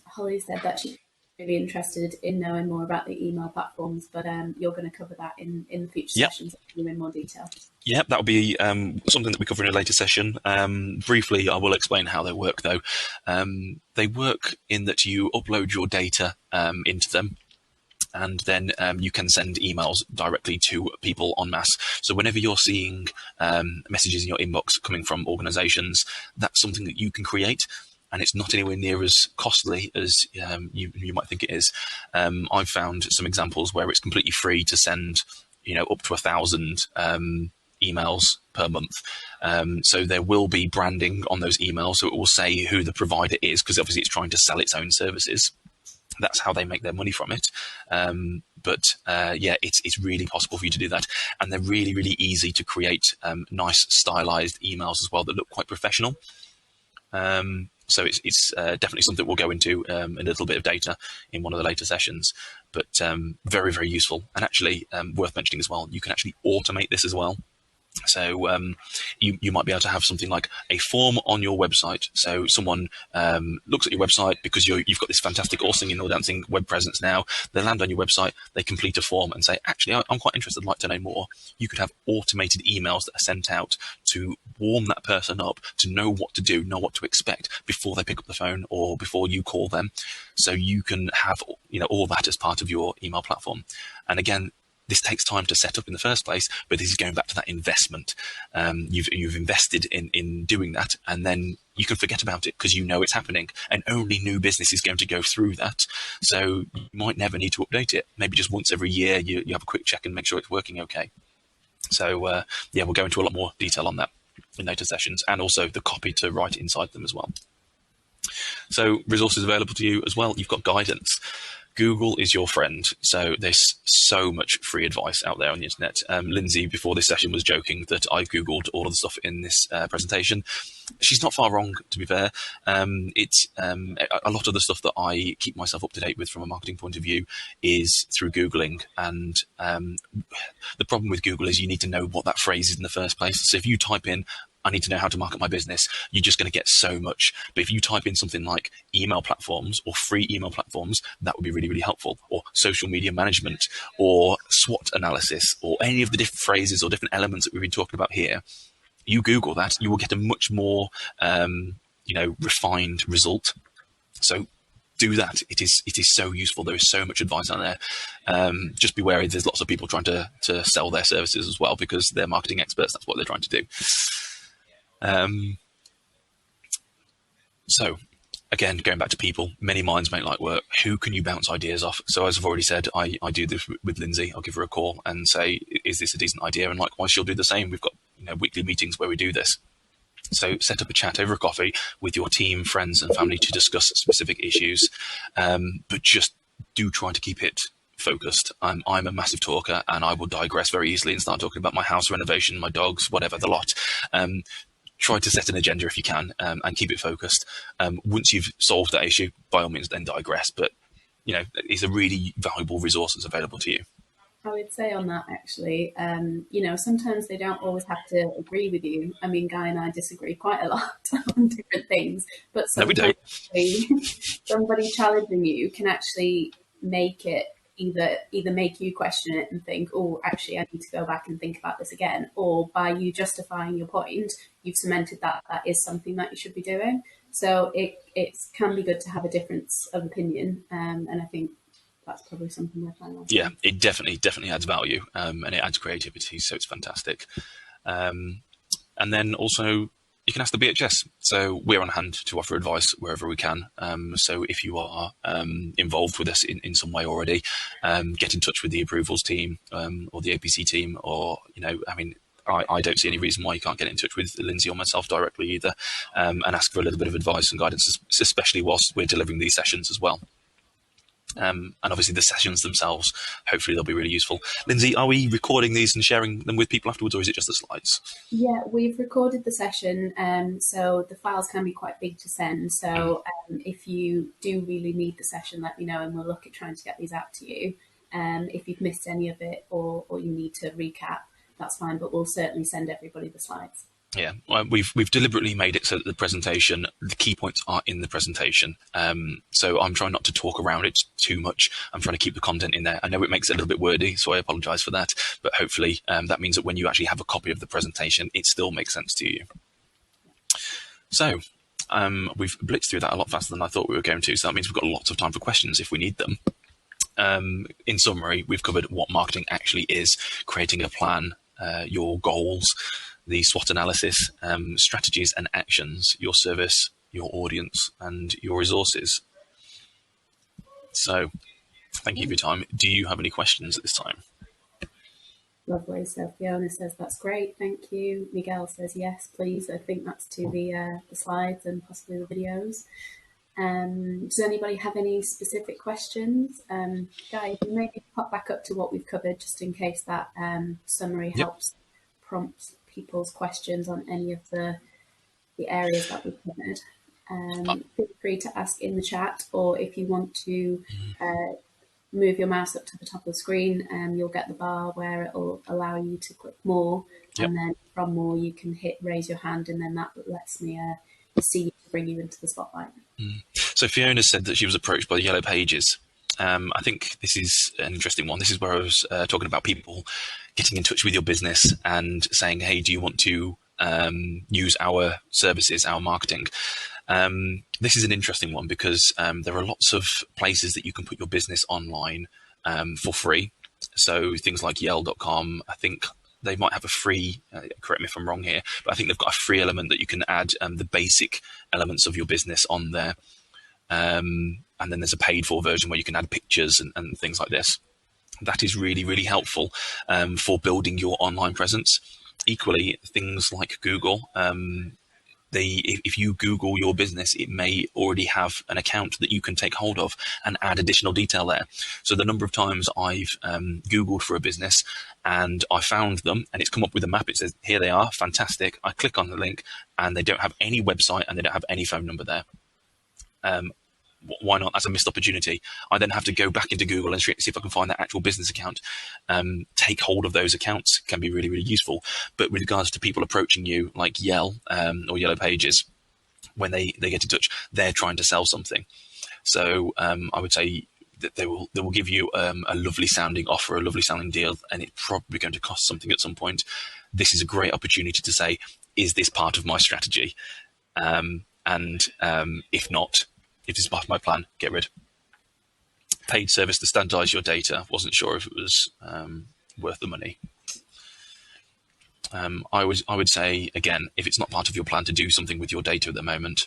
Holly said that she's really interested in knowing more about the email platforms, but you're going to cover that in the future sessions in more detail. Yeah, that'll be something that we cover in a later session. Briefly, I will explain how they work, though. They work in that you upload your data into them, and then you can send emails directly to people en masse. So whenever you're seeing messages in your inbox coming from organizations, that's something that you can create. And it's not anywhere near as costly as you might think it is. I've found some examples where it's completely free to send, up to 1,000 emails per month. So there will be branding on those emails, so it will say who the provider is, because obviously it's trying to sell its own services. That's how they make their money from it. It's really possible for you to do that, and they're really, really easy to create nice stylized emails as well that look quite professional. So it's definitely something we'll go into in a little bit of data in one of the later sessions, but very, very useful. And actually worth mentioning as well, you can actually automate this as well. So you might be able to have something like a form on your website. So someone looks at your website because you've got this fantastic all singing, all dancing web presence now. They land on your website, they complete a form and say, actually, I'm quite interested, I'd like to know more. You could have automated emails that are sent out to warm that person up, to know what to do, know what to expect before they pick up the phone or before you call them. So you can have all that as part of your email platform. And again, this takes time to set up in the first place, but this is going back to that investment. You've invested in doing that, and then you can forget about it because it's happening, and only new business is going to go through that. So you might never need to update it. Maybe just once every year you have a quick check and make sure it's working okay. So we'll go into a lot more detail on that in later sessions, and also the copy to write inside them as well. So resources available to you as well. You've got guidance. Google is your friend. So there's so much free advice out there on the internet. Lindsay, before this session, was joking that I Googled all of the stuff in this presentation. She's not far wrong, to be fair. It's a lot of the stuff that I keep myself up to date with from a marketing point of view is through Googling. And the problem with Google is you need to know what that phrase is in the first place. So if you type in, I need to know how to market my business, you're just going to get so much. But if you type in something like email platforms or free email platforms, that would be really, really helpful. Or social media management or SWOT analysis or any of the different phrases or different elements that we've been talking about here. You Google that, you will get a much more, refined result. So do that. It is so useful. There is so much advice on there. Just be wary. There's lots of people trying to sell their services as well because they're marketing experts. That's what they're trying to do. So again, going back to people, many minds make light work. Who can you bounce ideas off? So as I've already said, I do this with Lindsay. I'll give her a call and say, is this a decent idea? And likewise, she'll do the same. We've got weekly meetings where we do this. So set up a chat over a coffee with your team, friends and family to discuss specific issues. But just do try to keep it focused. I'm a massive talker and I will digress very easily and start talking about my house renovation, my dogs, whatever, the lot. Try to set an agenda if you can and keep it focused. Once you've solved that issue, by all means, then digress. But, it's a really valuable resource that's available to you. I would say on that, actually, sometimes they don't always have to agree with you. I mean, Guy and I disagree quite a lot on different things, but sometimes somebody challenging you can actually make it either make you question it and think, oh, actually, I need to go back and think about this again. Or by you justifying your point, you've cemented that is something that you should be doing. So it can be good to have a difference of opinion. And I think that's probably something we're planning on. Yeah, it definitely adds value and it adds creativity. So it's fantastic. And then also, you can ask the BHS. So we're on hand to offer advice wherever we can. So if you are involved with us in some way already, get in touch with the approvals team or the APC team, or, I don't see any reason why you can't get in touch with Lindsay or myself directly either, and ask for a little bit of advice and guidance, especially whilst we're delivering these sessions as well. And obviously the sessions themselves, hopefully they'll be really useful. Lindsay, are we recording these and sharing them with people afterwards, or is it just the slides? Yeah, we've recorded the session, so the files can be quite big to send. So if you do really need the session, let me know and we'll look at trying to get these out to you. If you've missed any of it or you need to recap, that's fine, but we'll certainly send everybody the slides. Yeah, well, we've deliberately made it so that the presentation, the key points are in the presentation. So I'm trying not to talk around it too much. I'm trying to keep the content in there. I know it makes it a little bit wordy, so I apologise for that. But hopefully that means that when you actually have a copy of the presentation, it still makes sense to you. So we've blitzed through that a lot faster than I thought we were going to. So that means we've got lots of time for questions if we need them. In summary, we've covered what marketing actually is, creating a plan, your goals, the SWOT analysis, strategies and actions, your service, your audience, and your resources. So, thank you for your time. Do you have any questions at this time? Lovely. So Fiona says that's great, thank you. Miguel says yes, please. I think that's to the slides and possibly the videos. Does anybody have any specific questions? Guy, if you maybe pop back up to what we've covered, just in case that summary helps prompt people's questions on any of the areas that we've covered. Feel free to ask in the chat, or if you want to move your mouse up to the top of the screen, you'll get the bar where it will allow you to click more, and then from more you can hit raise your hand, and then that lets me see you to bring you into the spotlight. So Fiona said that she was approached by the Yellow Pages. I think this is an interesting one. This is where I was talking about people getting in touch with your business and saying, hey, do you want to use our services, our marketing? This is an interesting one because there are lots of places that you can put your business online for free. So things like Yell.com, I think they might have a free, correct me if I'm wrong here, but I think they've got a free element that you can add the basic elements of your business on there. And then there's a paid for version where you can add pictures and things like this. That is really, really helpful for building your online presence. Equally, things like Google, if you Google your business, it may already have an account that you can take hold of and add additional detail there. So the number of times I've Googled for a business and I found them and it's come up with a map, it says, here they are, fantastic. I click on the link and they don't have any website and they don't have any phone number there. Why not? That's a missed opportunity. I then have to go back into Google and see if I can find that actual business account. Take hold of those accounts can be really, really useful. But with regards to people approaching you like Yell or Yellow Pages, when they get in touch, they're trying to sell something. So I would say that they will give you a lovely sounding offer, a lovely sounding deal, and it's probably going to cost something at some point. This is a great opportunity to say, is this part of my strategy? If not, if this is part of my plan, get rid. Paid service to standardize your data. Wasn't sure if it was worth the money. I would say, again, if it's not part of your plan to do something with your data at the moment,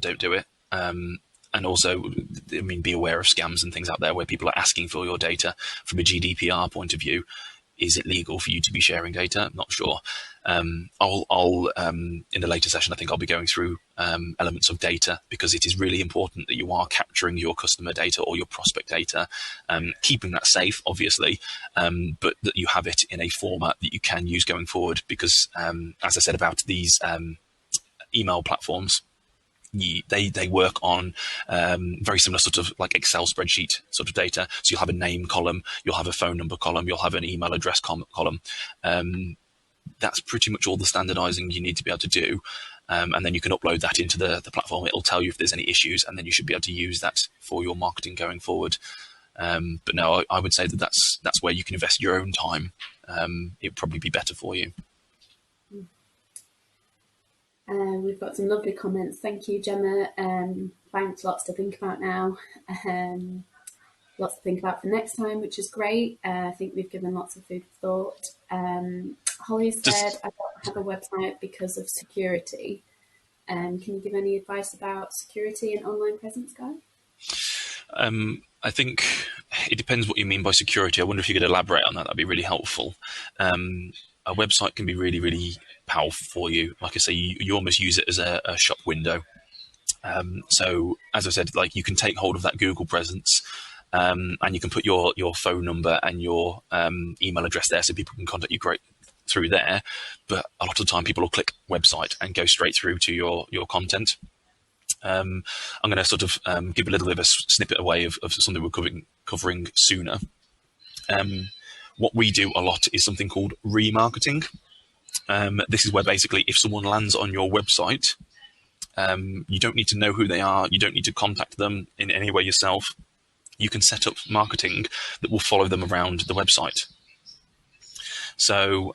don't do it. And also, I mean, be aware of scams and things out there where people are asking for your data from a GDPR point of view. Is it legal for you to be sharing data? Not sure. I'll in the later session, I think I'll be going through elements of data, because it is really important that you are capturing your customer data or your prospect data, keeping that safe, obviously, but that you have it in a format that you can use going forward. Because as I said about these email platforms, they work on very similar sort of like Excel spreadsheet sort of data. So you'll have a name column, you'll have a phone number column, you'll have an email address column. That's pretty much all the standardizing you need to be able to do. And then you can upload that into the platform. It'll tell you if there's any issues, and then you should be able to use that for your marketing going forward. But no, I would say that that's where you can invest your own time. It'd probably be better for you. We've got some lovely comments. Thank you, Gemma. Thanks, lots to think about now. Lots to think about for next time, which is great. I think we've given lots of food for thought. Holly said, I don't have a website because of security. Can you give any advice about security and online presence, Guy? I think it depends what you mean by security. I wonder if you could elaborate on that. That'd be really helpful. A website can be really, really powerful for you. Like I say, you almost use it as a shop window. So as I said, like, you can take hold of that Google presence, and you can put your phone number and your email address there so people can contact you through there. But a lot of the time people will click website and go straight through to your content. I'm going to sort of give a little bit of a snippet away of something we're covering sooner. What we do a lot is something called remarketing. This is where basically if someone lands on your website, you don't need to know who they are. You don't need to contact them in any way yourself. You can set up marketing that will follow them around the website. So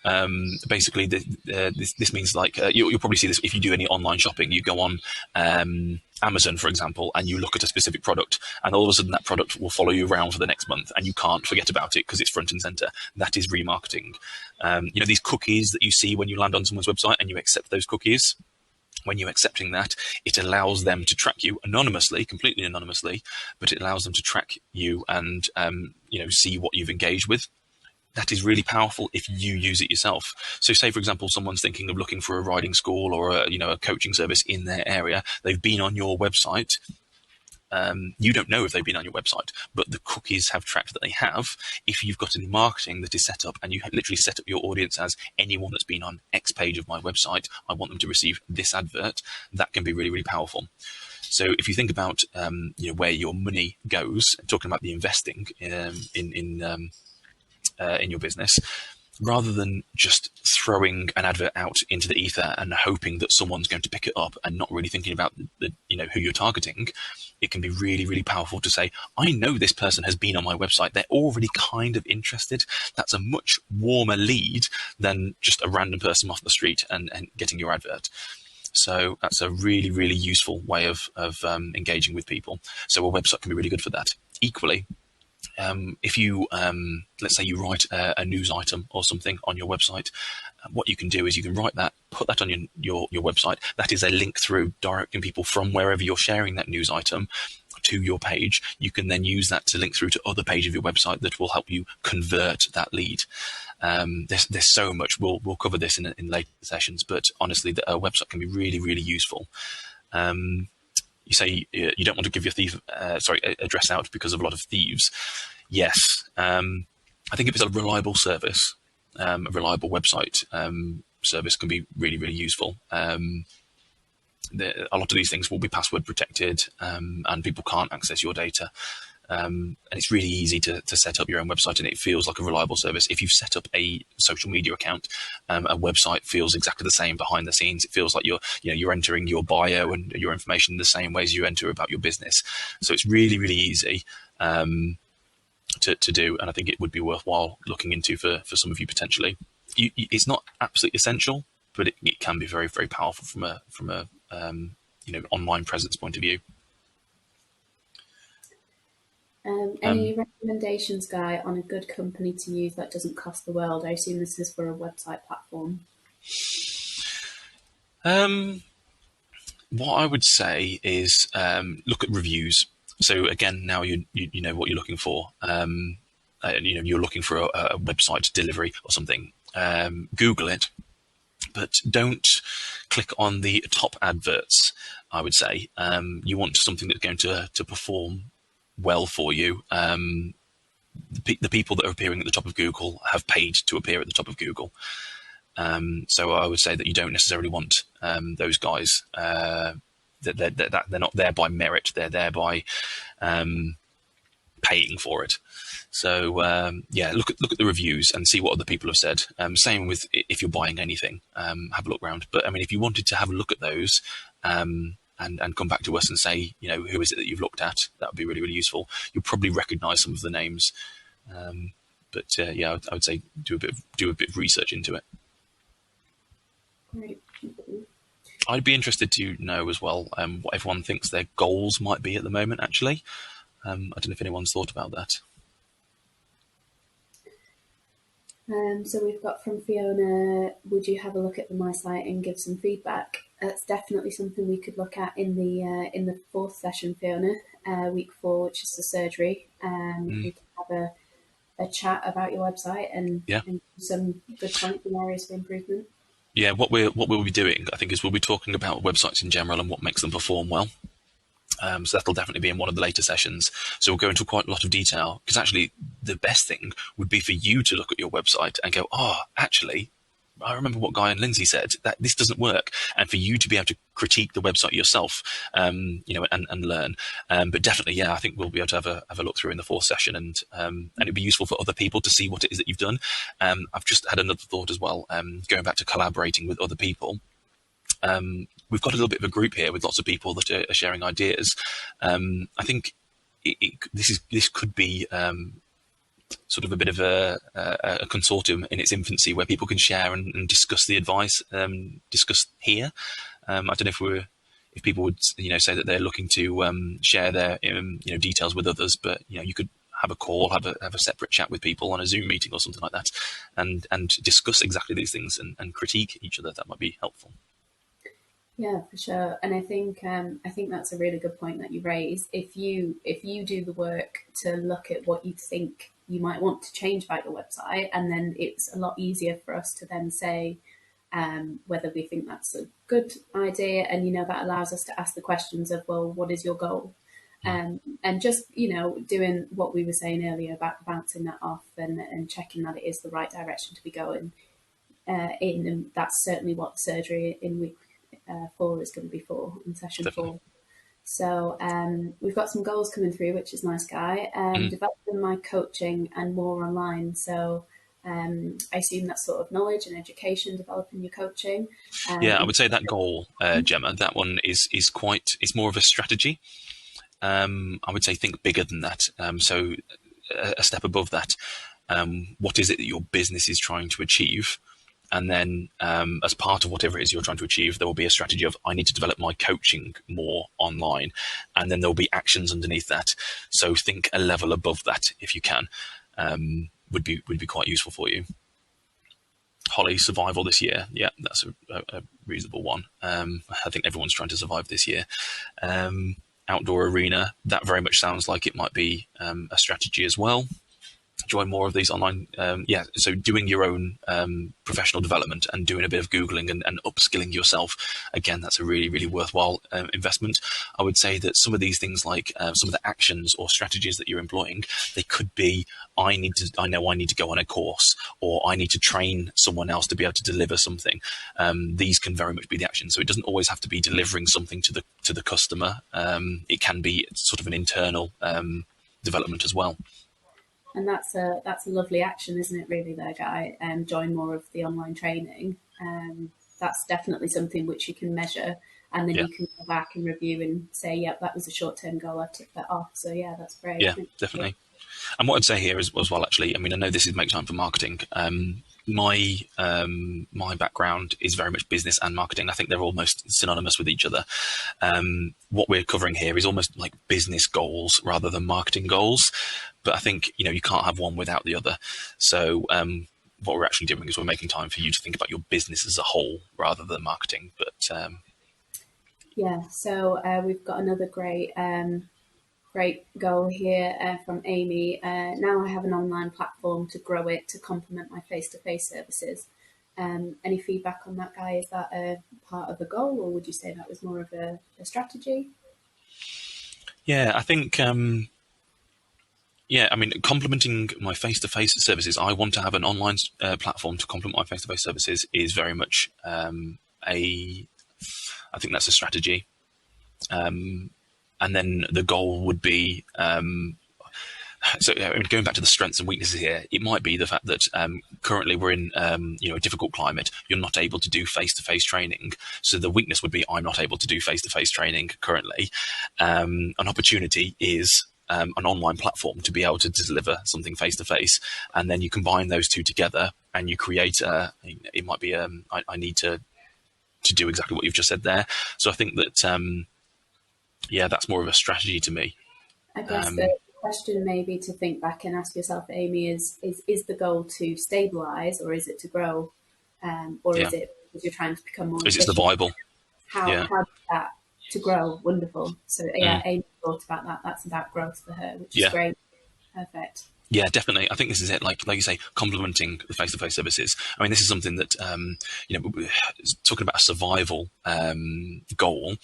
basically, this means, like, you'll probably see this if you do any online shopping. You go on Amazon, for example, and you look at a specific product, and all of a sudden that product will follow you around for the next month, and you can't forget about it because it's front and center. That is remarketing. You know, these cookies that you see when you land on someone's website and you accept those cookies. When you're accepting that, it allows them to track you anonymously, completely anonymously, but it allows them to track you and see what you've engaged with. That is really powerful if you use it yourself. So say, for example, someone's thinking of looking for a riding school or a coaching service in their area. They've been on your website. You don't know if they've been on your website, but the cookies have tracked that they have. If you've got any marketing that is set up and you literally set up your audience as anyone that's been on X page of my website, I want them to receive this advert, that can be really, really powerful. So if you think about where your money goes, talking about the investing in your business, rather than just throwing an advert out into the ether and hoping that someone's going to pick it up and not really thinking about who you're targeting, it can be really, really powerful to say, I know this person has been on my website. They're already kind of interested. That's a much warmer lead than just a random person off the street and getting your advert. So that's a really, really useful way of engaging with people. So a website can be really good for that. Equally, if you, let's say you write a news item or something on your website, what you can do is you can write that, put that on your website. That is a link through, directing people from wherever you're sharing that news item to your page. You can then use that to link through to other pages of your website that will help you convert that lead. There's so much. We'll cover this in later sessions, but honestly, a website can be really, really useful. You say you don't want to give your address out because of a lot of thieves. Yes, I think if it's a reliable service, a reliable website service can be really, really useful. A lot of these things will be password protected, and people can't access your data. And it's really easy to set up your own website, and it feels like a reliable service. If you've set up a social media account, a website feels exactly the same behind the scenes. It feels like you're entering your bio and your information the same way as you enter about your business. So it's really, really easy to do, and I think it would be worthwhile looking into for some of you potentially. It's not absolutely essential, but it can be very, very powerful from a online presence point of view. Any recommendations, Guy, on a good company to use that doesn't cost the world? I assume this is for a website platform. What I would say is look at reviews. So again, now you know what you're looking for. You're looking for a website delivery or something. Google it, but don't click on the top adverts. I would say you want something that's going to perform well for you. The people that are appearing at the top of Google have paid to appear at the top of Google. So I would say that you don't necessarily want those guys. They're not there by merit. They're there by paying for it. So look at the reviews and see what other people have said. Same with if you're buying anything, have a look around. But I mean, if you wanted to have a look at those and come back to us and say, who is it that you've looked at, that would be really, really useful. You'll probably recognise some of the names. But I would say do a bit of research into it. Great. I'd be interested to know as well what everyone thinks their goals might be at the moment, actually. I don't know if anyone's thought about that. So we've got from Fiona, would you have a look at my site and give some feedback? That's definitely something we could look at in the fourth session, Fiona, week 4, which is the surgery. We can have a chat about your website and some good points and areas for improvement. Yeah, what we'll be doing, I think, is we'll be talking about websites in general and what makes them perform well. So that'll definitely be in one of the later sessions. So we'll go into quite a lot of detail, because actually the best thing would be for you to look at your website and go, actually, I remember what Guy and Lindsay said, that this doesn't work. And for you to be able to critique the website yourself, and learn. But definitely, I think we'll be able to have a look through in the fourth session, and it'd be useful for other people to see what it is that you've done. I've just had another thought as well, going back to collaborating with other people. We've got a little bit of a group here with lots of people that are sharing ideas. I think this could be sort of a bit of a consortium in its infancy, where people can share and discuss the advice discussed here. I don't know if people would say that they're looking to share their details with others, but you could have a call, have a separate chat with people on a Zoom meeting or something like that, and discuss exactly these things and critique each other. That might be helpful. Yeah, for sure. And I think that's a really good point that you raise. If you do the work to look at what you think you might want to change about your website, and then it's a lot easier for us to then say whether we think that's a good idea, and that allows us to ask the questions of, well, what is your goal? And just doing what we were saying earlier about bouncing that off and checking that it is the right direction to be going in, and that's certainly what surgery in week 4 is going to be for, in session Definitely. 4. So we've got some goals coming through, which is nice, Guy. Developing my coaching and more online. So I assume that's sort of knowledge and education, developing your coaching. I would say that goal, Gemma, that one is it's more of a strategy. I would say think bigger than that. So a step above that, what is it that your business is trying to achieve? And then as part of whatever it is you're trying to achieve, there will be a strategy of, I need to develop my coaching more online. And then there'll be actions underneath that. So think a level above that if you can, would be quite useful for you. Holly, survival this year. Yeah, that's a reasonable one. I think everyone's trying to survive this year. Outdoor arena, that very much sounds like it might be a strategy as well. join more of these online, so doing your own professional development and doing a bit of Googling and upskilling yourself, again, that's a really, really worthwhile investment. I would say that some of these things, like some of the actions or strategies that you're employing, they could be, I know I need to go on a course, or I need to train someone else to be able to deliver something. These can very much be the action. So it doesn't always have to be delivering something to the customer. It can be sort of an internal development as well. And that's a lovely action, isn't it, really, there, Guy? Join more of the online training. That's definitely something which you can measure, and then you can go back and review and say, yeah, that was a short-term goal, I ticked that off. So yeah, that's great. Yeah, definitely. And what I'd say here is, as well, actually, I mean, I know this is Make Time for Marketing. My background is very much business and marketing. I think they're almost synonymous with each other. What we're covering here is almost like business goals rather than marketing goals. But I think, you can't have one without the other. So what we're actually doing is we're making time for you to think about your business as a whole rather than marketing. But so we've got another great goal here from Amy. Now I have an online platform to grow it to complement my face-to-face services. Any feedback on that, Guy? Is that a part of the goal, or would you say that was more of a strategy? Yeah, I think, I mean, complementing my face-to-face services, I want to have an online platform to complement my face-to-face services is very much I think that's a strategy. And then the goal would be, going back to the strengths and weaknesses here, it might be the fact that currently we're in a difficult climate. You're not able to do face-to-face training. So the weakness would be, I'm not able to do face-to-face training currently. An opportunity is an online platform to be able to deliver something face-to-face. And then you combine those two together and you create, it might be, I need to do exactly what you've just said there. So I think that, that's more of a strategy to me. I guess the question maybe to think back and ask yourself, Amy, is the goal to stabilise, or is it to grow? Or is it because you're trying to become more efficient? Is it survival? How is that to grow? Wonderful. So Amy thought about that. That's about growth for her, which is great. Perfect. Yeah, definitely. I think this is it. Like you say, complementing the face-to-face services. I mean, this is something that, talking about a survival goal,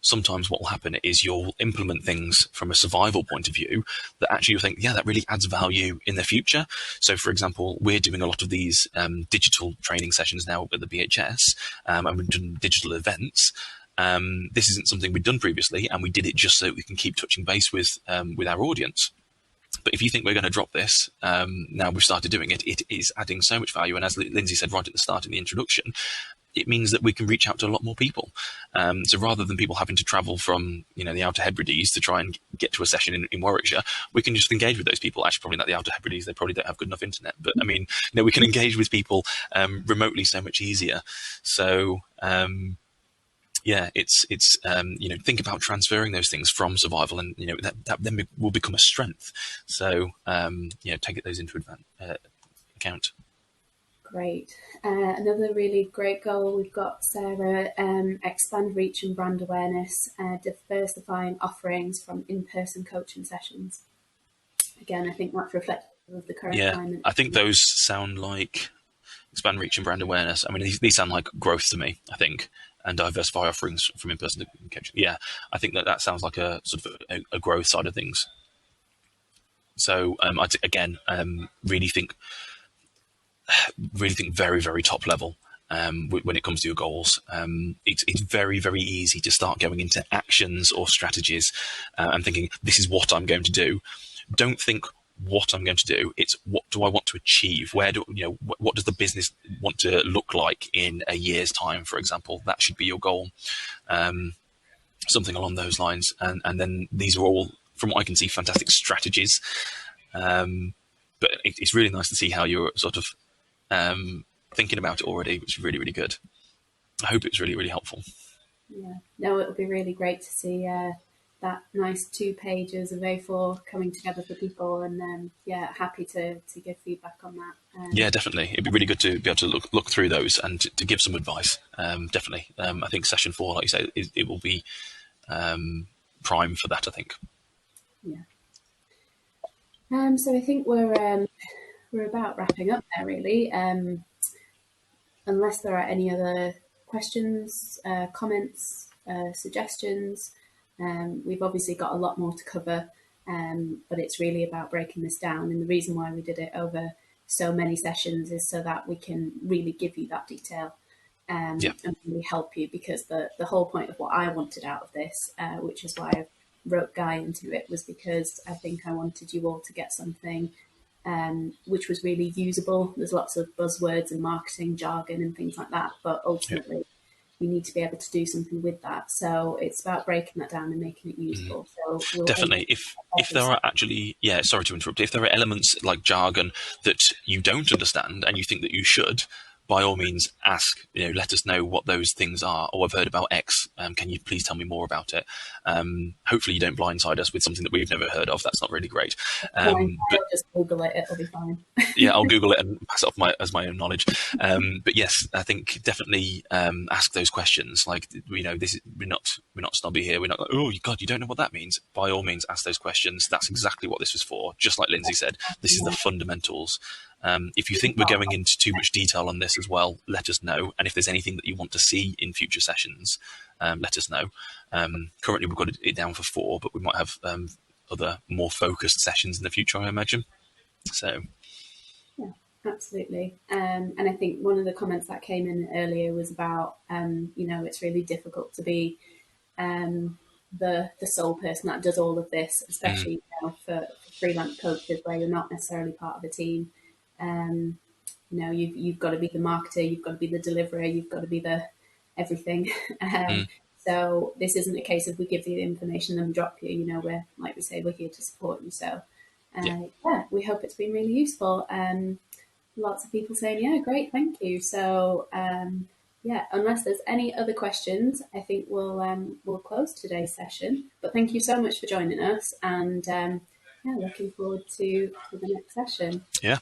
sometimes what will happen is you'll implement things from a survival point of view that actually you think, that really adds value in the future. So, for example, we're doing a lot of these digital training sessions now at the BHS, and we've done digital events. This isn't something we'd done previously, and we did it just so that we can keep touching base with our audience. But if you think we're going to drop this, now we've started doing it, it is adding so much value. And as Lindsay said right at the start in the introduction, it means that we can reach out to a lot more people. So rather than people having to travel from, the Outer Hebrides to try and get to a session in Warwickshire, we can just engage with those people. Actually, probably not the Outer Hebrides. They probably don't have good enough internet. But I mean, we can engage with people remotely so much easier. So, it's think about transferring those things from survival, and that then will become a strength. So take those into account. Great. Another really great goal we've got, Sarah, expand reach and brand awareness, diversifying offerings from in-person coaching sessions. Again, I think that's reflective of the current climate. I think those sound like expand reach and brand awareness. I mean, these sound like growth to me, I think. And diversify offerings from in-person coaching. Yeah, I think that sounds like a sort of a growth side of things. So really think very, very top level when it comes to your goals. It's very, very easy to start going into actions or strategies and thinking, this is what I'm going to do. Don't think what I'm going to do. It's what do I want to achieve? What does the business want to look like in a year's time, for example? That should be your goal. Something along those lines. And then these are all, from what I can see, fantastic strategies. But it's really nice to see how you're sort of thinking about it already, which is really, really good. I hope it's really, really helpful. Yeah. No, it'll be really great to see that nice 2 pages of A4 coming together for people, and happy to give feedback on that. Definitely. It'd be really good to be able to look through those and to give some advice. Definitely. I think session 4, like you say, it will be prime for that, I think. Yeah. So I think we're about wrapping up there, really. Unless there are any other questions, comments, suggestions, we've obviously got a lot more to cover, but it's really about breaking this down. And the reason why we did it over so many sessions is so that we can really give you that detail Yeah, and really help you. Because the whole point of what I wanted out of this, which is why I wrote Guy into it, was because I think I wanted you all to get something which was really usable. There's lots of buzzwords and marketing jargon and things like that, but yeah. ultimately you need to be able to do something with that. So it's about breaking that down and making it useful. So we'll aim Definitely. If there are actually, yeah, sorry to interrupt. If there are elements like jargon that you don't understand and you think that you should, by all means, ask. Let us know what those things are. Oh, I've heard about X. Can you please tell me more about it? Hopefully, you don't blindside us with something that we've never heard of. That's not really great. fine. But I'll just Google it; it'll be fine. yeah, I'll Google it and pass it off as my own knowledge. But yes, I think definitely ask those questions. Like, we're not snobby here. We're not like, oh God, you don't know what that means. By all means, ask those questions. That's exactly what this was for. Just like Lindsay said, this is the fundamentals. If you think we're going into too much detail on this as well, let us know. And if there's anything that you want to see in future sessions, let us know. Currently, we've got it down for 4, but we might have other more focused sessions in the future, I imagine. So. Yeah, absolutely. And I think one of the comments that came in earlier was about, it's really difficult to be the sole person that does all of this, especially for freelance coaches where you're not necessarily part of a team. You've got to be the marketer, you've got to be the deliverer, you've got to be the everything. So this isn't a case of we give you the information and we drop you. We're, like we say, we're here to support you. So we hope it's been really useful. Lots of people saying, yeah, great, thank you. So unless there's any other questions, I think we'll close today's session. But thank you so much for joining us, and looking forward to the next session. Yeah,